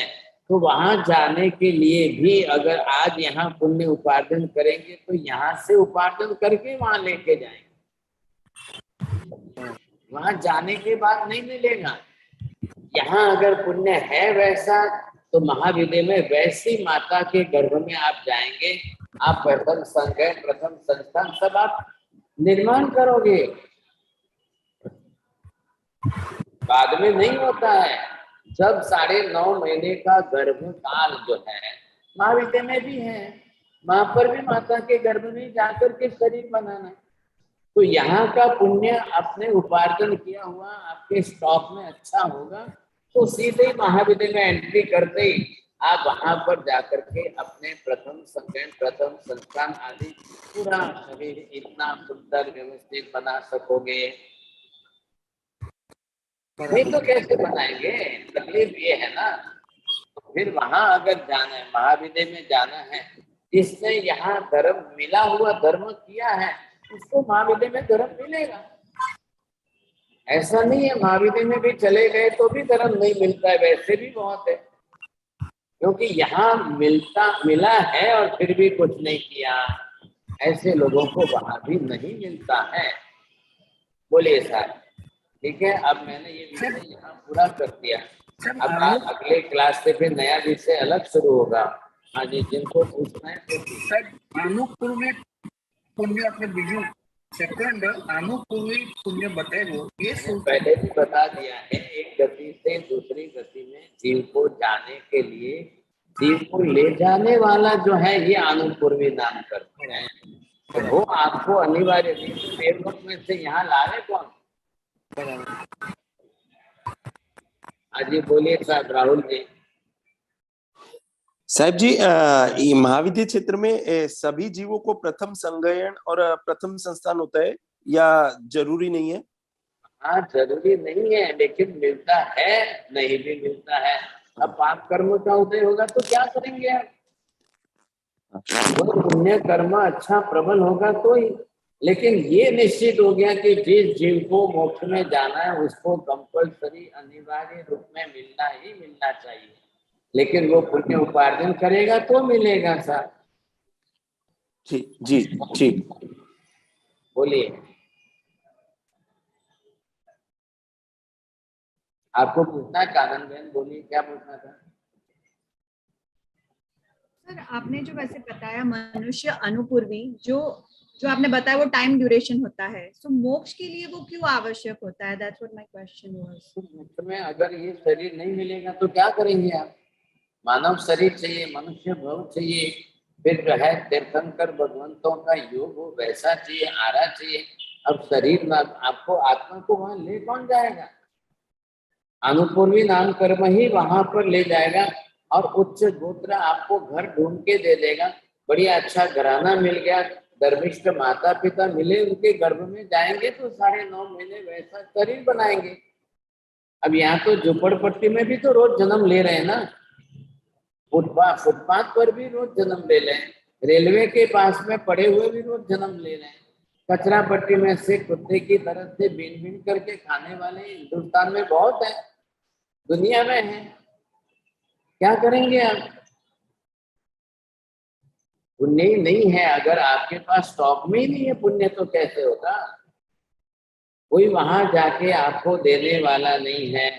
A: तो वहां जाने के लिए भी अगर आज यहाँ पुण्य उपार्जन करेंगे तो यहाँ से उपार्जन करके वहां लेके जाएंगे, वहां जाने के बाद नहीं मिलेगा। यहाँ अगर पुण्य है वैसा तो महाविद्य में वैसी माता के गर्भ में आप जाएंगे, आप प्रथम संगठन प्रथम संस्थान सब आप निर्माण करोगे। बाद में नहीं होता है। जब 9.5 महीने का गर्भकाल जो है महाविद्य में भी है, वहां पर भी माता के गर्भ में जाकर के शरीर बनाना है। तो यहाँ का पुण्य अपने उपार्जन किया हुआ आपके स्टॉक में अच्छा होगा तो सीधे ही महाविद्य में एंट्री करते ही आप वहां पर जाकर के अपने प्रथम संगठन प्रथम संस्थान आदि पूरा शरीर इतना सुंदर व्यवस्थित बना सकोगे। नहीं तो कैसे बनाएंगे? तकलीफ ये है ना। तो फिर वहां अगर जाना है, महाविद्य में जाना है, जिसने यहाँ धर्म मिला हुआ धर्म किया है उसको महाविद्य में धर्म मिलेगा। ऐसा नहीं है महाविद्य में भी चले गए तो भी धर्म नहीं मिलता है, वैसे भी बहुत है। क्योंकि यहाँ मिला है और फिर भी कुछ नहीं किया, ऐसे लोगों को वहां भी नहीं मिलता है। बोलिए सर। ठीक है, अब मैंने ये विषय यहाँ पूरा कर दिया। अब अगले क्लास से फिर नया विषय अलग शुरू होगा। हाँ जी, जिनको पूछना है पूछिए।
E: सर अनुपूर्वी पुण्य अपने बीजू सेकंड अनुपूर्वी पुण्य बताएगो ये
A: पहले भी बता दिया है, एक गति से दूसरी गति में जीव को जाने के लिए जीव को ले जाने वाला जो है ये अनुपूर्वी नाम करते हैं। तो वो आपको अनिवार्य देवलोक में से यहाँ लाए कौन? आज ये बोलिए साहब राहुल जी।
F: साहब जी, ये महाविद्य क्षेत्र में सभी जीवों को प्रथम संगयन और प्रथम संस्थान होता है या जरूरी नहीं है?
A: हाँ, जरूरी नहीं है, लेकिन मिलता है, नहीं भी मिलता है। अब पाप कर्म का उदय होगा तो क्या करेंगे आप? वो पुण्य कर्म अच्छा प्रबल होगा तो ही। लेकिन ये निश्चित हो गया कि जिस जीव को मोक्ष में जाना है उसको कंपल्सरी अनिवार्य रूप में मिलना ही मिलना चाहिए। लेकिन वो पुण्य उपार्जन करेगा तो मिलेगा सर।
F: ठीक जी, ठीक।
A: बोलिए, आपको पूछना है कानन बहन? बोलिए, क्या पूछना था?
B: सर आपने जो वैसे बताया मनुष्य अनुपूर्वी, जो आपने बताया वो टाइम ड्यूरेशन होता है, सो मोक्ष के लिए वो क्यों आवश्यक होता है? That's what my question was.
A: मोक्ष में अगर ये शरीर नहीं मिलेगा तो क्या करेंगे आप? मानव शरीर चाहिए, मनुष्य भव चाहिए, फिर जो है तीर्थंकर भगवंतों का योग हो वैसा चाहिए, आरा चाहिए। अब शरीर ना, आपको आत्मा को वहां ले कौन जाएगा? अनुपूर्वी नाम कर्म ही वहां पर ले जाएगा और उच्च गोत्र आपको घर ढूंढ के दे देगा। बढ़िया अच्छा घराना मिल गया, धर्मिष्ठ माता पिता मिले, उनके गर्भ में जाएंगे तो 9.5 महीने वैसा शरीर बनाएंगे। अब यहाँ तो झुपड़पट्टी में भी तो रोज जन्म ले रहे हैं ना, फुटपाथ पर भी रोज जन्म ले रहे हैं, रेलवे के पास में पड़े हुए भी रोज जन्म ले रहे हैं, कचरा पट्टी में से कुत्ते की तरह से बीन बीन करके खाने वाले हिंदुस्तान में बहुत है, दुनिया में है। क्या करेंगे आप? पुण्य ही नहीं है, अगर आपके पास स्टॉक में ही नहीं है पुण्य तो कैसे होगा? कोई वहां जाके आपको देने वाला नहीं है।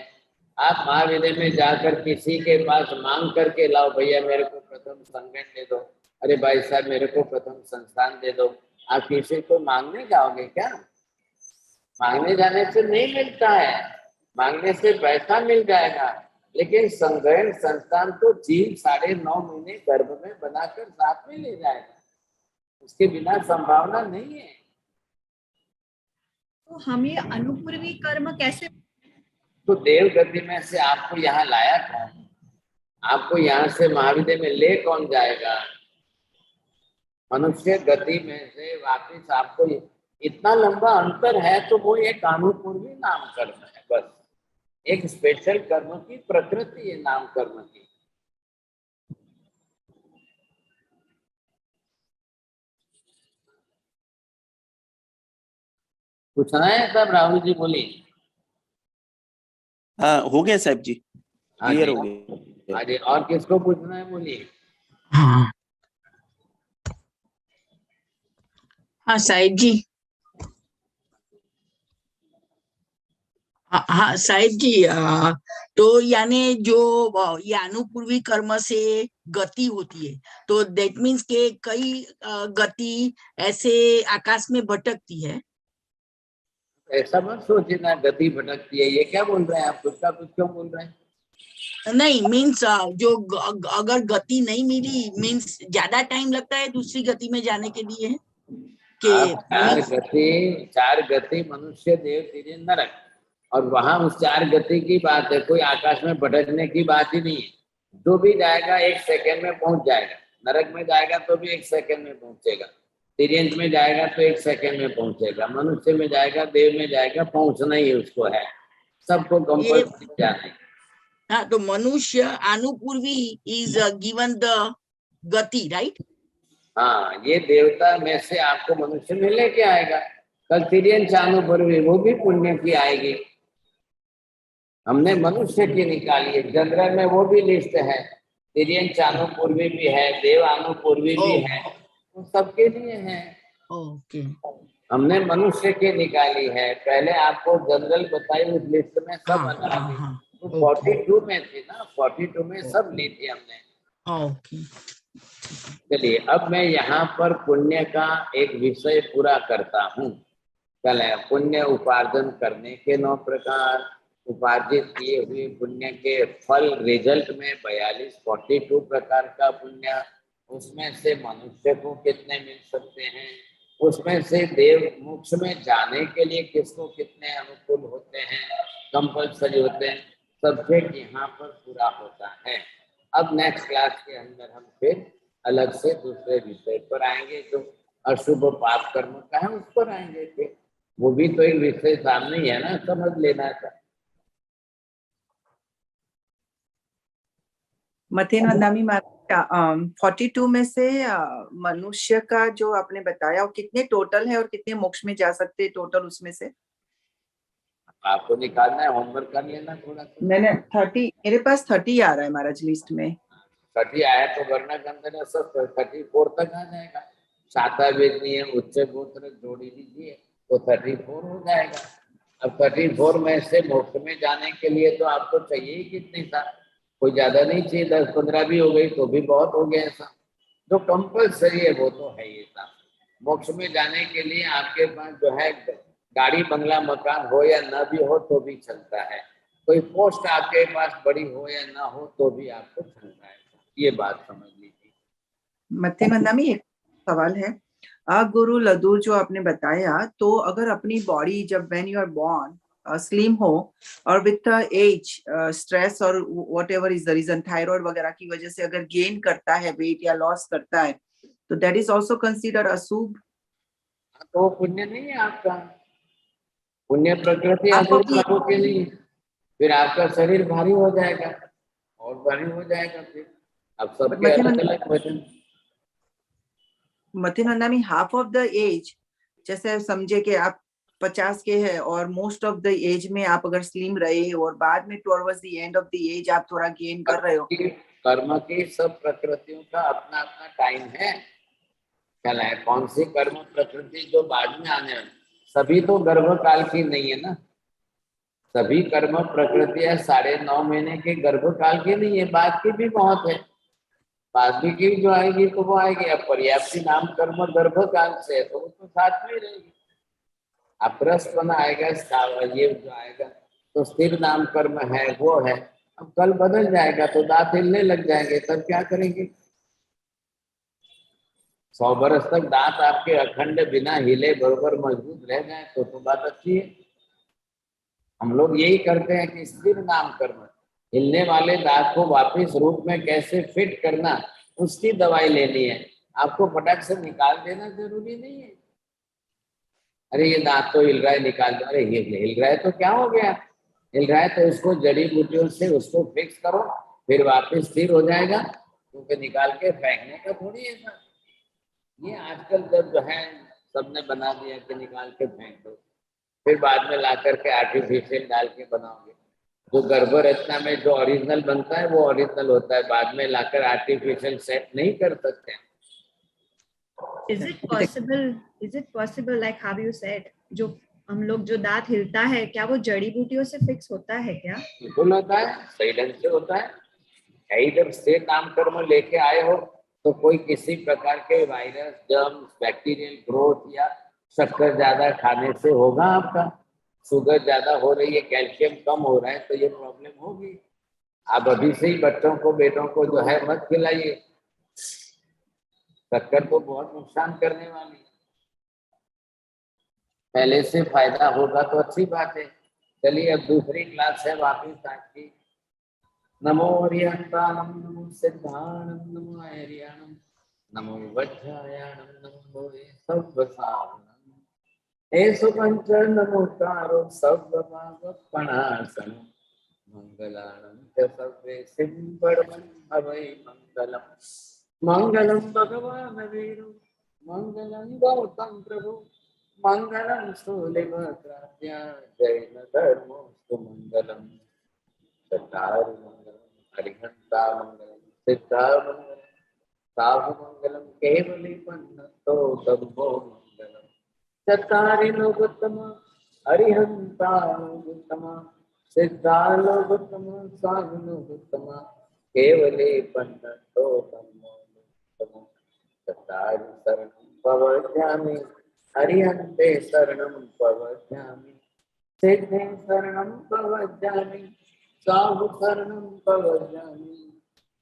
A: आप महाविद्य में जाकर किसी के पास मांग करके लाओ, भैया मेरे को प्रथम संगठन दे दो, अरे भाई साहब मेरे को प्रथम संस्थान दे दो। आप किसी को मांगने जाओगे क्या? मांगने जाने से नहीं मिलता है, मांगने से पैसा मिल जाएगा, लेकिन संगठन संस्थान तो जीव 9.5 महीने गर्भ में बनाकर साथ में ले जाएगा, उसके बिना संभावना नहीं है।
B: तो हम ये अनुपूर्वी कर्म कैसे?
A: तो देव गति में से आपको यहाँ लाया कौन? आपको यहाँ से महाविद्य में ले कौन जाएगा? मनुष्य गति में से वापिस आपको इतना लंबा अंतर है तो वो एक अनुपूर्वी नाम कर्म है। बस। एक स्पेशल कर्म की प्रकृति है नाम कर्म की। पूछना है तब राहुल जी बोलिए।
F: हाँ हो गया साहब जी,
A: हाँ
F: क्लियर
A: जी,
F: हो गया।
A: हाँ जी। और किसको पूछना है बोलिए।
G: हाँ हाँ साहिब जी। हाँ साहिब जी, तो यानी जो ये अनुपूर्वी कर्म से गति होती है, तो दैट मीन्स के कई गति ऐसे आकाश में भटकती है।
A: ऐसा मत सोचिए ना गति भटकती है, ये क्या बोल रहे हैं आप, कुछ का कुछ क्यों बोल रहे हैं।
G: नहीं मीन्स जो अगर गति नहीं मिली मीन्स ज्यादा टाइम लगता है दूसरी गति में जाने के लिए
A: आप
G: कि
A: चार गति मनुष्य देव तिर्य नरक, और वहां उस चार गति की बात है, कोई आकाश में भटकने की बात ही नहीं है। जो भी जाएगा 1 सेकंड में पहुंच जाएगा। नरक में जाएगा तो भी 1 सेकंड में पहुंचेगा, तिर्यंत में जाएगा तो 1 सेकंड में पहुंचेगा, मनुष्य में जाएगा, देव में जाएगा, पहुंचना ही उसको है, सबको
G: ये
A: कंपल्सरी जाना है।
G: हाँ, तो मनुष्य अनुपूर्वी इज गिवन द गति, राइट।
A: हाँ, ये देवता में से आपको मनुष्य में लेके आएगा। कल तिर्यन चानुपूर्वी वो भी पुण्य की आएगी। हमने मनुष्य की निकाली है, जनरल में वो भी लिस्ट है, तिर्यन चानुपूर्वी भी है, देव अनुपूर्वी भी है, वो सबके लिए है।
G: ओके
A: हमने मनुष्य की निकाली है, पहले आपको जनरल बताई, उस लिस्ट में सब
G: हाँ
A: अलग
G: हाँ
A: थी।
G: हाँ
A: तो
G: ओके
A: 42 में थी ना, 42 में सब ली थी हमने।
G: ओके
A: चलिए अब मैं यहाँ पर पुण्य का एक विषय पूरा करता हूँ। कल है पुण्य उपार्जन करने के 9 प्रकार, उपार्जित किए हुए पुण्य के फल रिजल्ट में 42 प्रकार का पुण्य, उसमें से मनुष्य को कितने मिल सकते हैं, उसमें से देव मोक्ष में जाने के लिए किसको कितने अनुकूल होते हैं, कंपल्सरी होते हैं, सब्जेक्ट यहाँ पर पूरा होता है। अब नेक्स्ट क्लास के अंदर हम फिर अलग से दूसरे विषय पर आएंगे, जो अशुभ पाप कर्म का है उस पर आएंगे। फिर वो भी तो एक विषय सामने ही है ना, समझ लेना था।
H: मथेन वंदामी महाराज 42 में से मनुष्य का जो आपने बताया वो कितने टोटल है और कितने मोक्ष में जा सकते हैं टोटल उसमें से। आपको
A: निकालना है, होमवर्क कर लेना थोड़ा सा।
H: मैंने 30 मेरे पास 30 आ रहा है महाराज लिस्ट में।
A: 30 आया तो वरना के अंदर सब 34 तक आ जाएगा। शाता वेदनीय उच्च गोत्र जोड़ी लीजिए तो 34 हो जाएगा। अब 34 में से मोक्ष में जाने के लिए तो आपको चाहिए ही कितने था, कोई ज्यादा नहीं चाहिए, 10-15 भी हो गई तो भी बहुत हो गया। ऐसा जो कंपल्सरी है वो तो है ही था। मोक्ष में जाने के लिए आपके पास जो है गाड़ी बंगला मकान हो या ना भी हो तो भी चलता है, कोई पोस्ट आपके पास बड़ी हो या ना हो तो भी आपको चलता है, ये बात समझ लीजिए।
H: मत्थे मंदा में एक सवाल है, गुरु लदू जो आपने बताया, तो अगर अपनी बॉडी जब when you are born slim हो और विथ एज स्ट्रेस और whatever is the reason thyroid वगैरह की वजह से अगर गेन करता है वेट या लॉस करता है तो दैट इज ऑल्सो कंसिडर अशुभ।
A: तो पुण्य नहीं है आपका, पुण्य प्रकृति अशुभ कर्मों के लिए, फिर आपका शरीर भारी हो जाएगा और भारी हो जाएगा। फिर अब सबके अलग अलग वजन।
H: मथिनंदा में हाफ ऑफ द एज, जैसे समझे कि आप 50 के हैं और मोस्ट ऑफ द एज में आप अगर स्लिम रहे और बाद में towards the end of the age आप थोड़ा गेन कर रहे हो।
A: कर्म की सब प्रकृतियों का अपना अपना टाइम है। क्या है कौन सी कर्म प्रकृति जो बाद में आने वाली, सभी तो गर्भ काल की नहीं है ना, सभी कर्म प्रकृतियां 9.5 महीने के गर्भ काल की नहीं है, बाद की भी बहुत है। बाकी की जो आएगी तो वो आएगी। अब पर्याप्ति नाम कर्म गर्भ काल से है तो वो तो साथ में ही रहेगी। अपरसपन आएगा, ये जो आएगा तो स्थिर नाम कर्म है वो है। अब कल बदल जाएगा तो दांत हिलने लग जाएंगे, तब क्या करेंगे। 100 बरस तक दांत आपके अखंड बिना हिले बरोबर मजबूत रह जाए तो बात अच्छी है। हम लोग यही करते हैं कि स्थिर नाम कर्म, हिलने वाले दांत को वापस रूप में कैसे फिट करना उसकी दवाई लेनी है। आपको फटाक से निकाल देना जरूरी नहीं है। अरे ये दांत तो हिल रहा है निकाल दो, अरे ये हिल रहा है तो क्या हो गया, हिल रहा है तो उसको जड़ी बूटियों से उसको फिक्स करो, फिर वापस स्थिर हो जाएगा, क्योंकि निकाल के फेंकने का थोड़ी है सर। ये आजकल जब जो है सबने बना दिया कि निकाल के फेंक दो, फिर बाद में ला करके आर्टिफिशियल डाल के बनाओगे। जो गर्भ रचना में जो ओरिजिनल बनता है वो ओरिजिनल होता है, बाद में लाकर आर्टिफिशियल सेट नहीं कर सकते हैं।
B: Is it possible like how you said, जो हम लोग जो दांत हिलता है क्या वो जड़ी बूटियों से फिक्स होता है क्या?
A: बिल्कुल होता है, सही ढंग से होता है। इधर से नाम कर्म लेके आए हो तो कोई किसी प्रकार के वायरस, जर्म्स, बैक्टीरियल ग्रोथ या शक्कर ज्यादा खाने से होगा आपका। शुगर ज्यादा हो रही है, कैल्शियम कम हो रहा है तो ये प्रॉब्लम होगी। आप अभी से ही बच्चों को, बेटों को जो है मत खिलाइए, शक्कर तो बहुत नुकसान करने वाली है। पहले से फायदा होगा तो अच्छी बात है। चलिए अब दूसरी क्लास है वापिस आज की। नमो हरिहंताणं, नमो सिद्धाणं, नमो हरियाणं, नमो वज्रायाणं, नमो भोवे सव्वसारणं, एषु पंच नमोकारो सव्वभावपणासनं, मंगलानं च सर्वे सिंपडमं अवै मंगलम्। मंगलं भगवान् वीरु, मंगलं गौतम प्रभु, मंगलं स्थूलिभद्राद्या, जैन धर्मोऽस्तु मंगलम्। चत्तारि मंगलम्, हरिहंता मंगलम्, सिद्धा मंगलम्, साहु मंगलम्, केवली पन्नतो तद्भो मंगलम्। चत्तारि लोकोत्तम, हरिहंता लोकोत्तम, सिद्धा लोकोत्तम, साहु लोकोत्तम, केवली पन्नतो तद्भो मंगलम्। चत्तारि शरणं प्रवक्ष्यामि, हरिहन्ते शरणं प्रवक्ष्यामि, सिद्धे शरणं प्रवक्ष्यामि, साहु शरणं प्रवक्ष्यामि,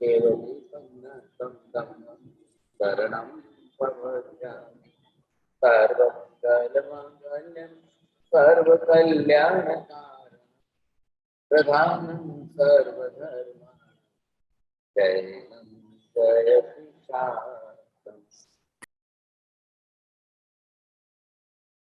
A: केवली पन्नतं धम्मं शरणं प्रवक्ष्यामि। सर्वमङ्गलमाङ्गल्यं सर्वकल्याणकारणं, प्रधानं सर्वधर्माणां, जयं जयति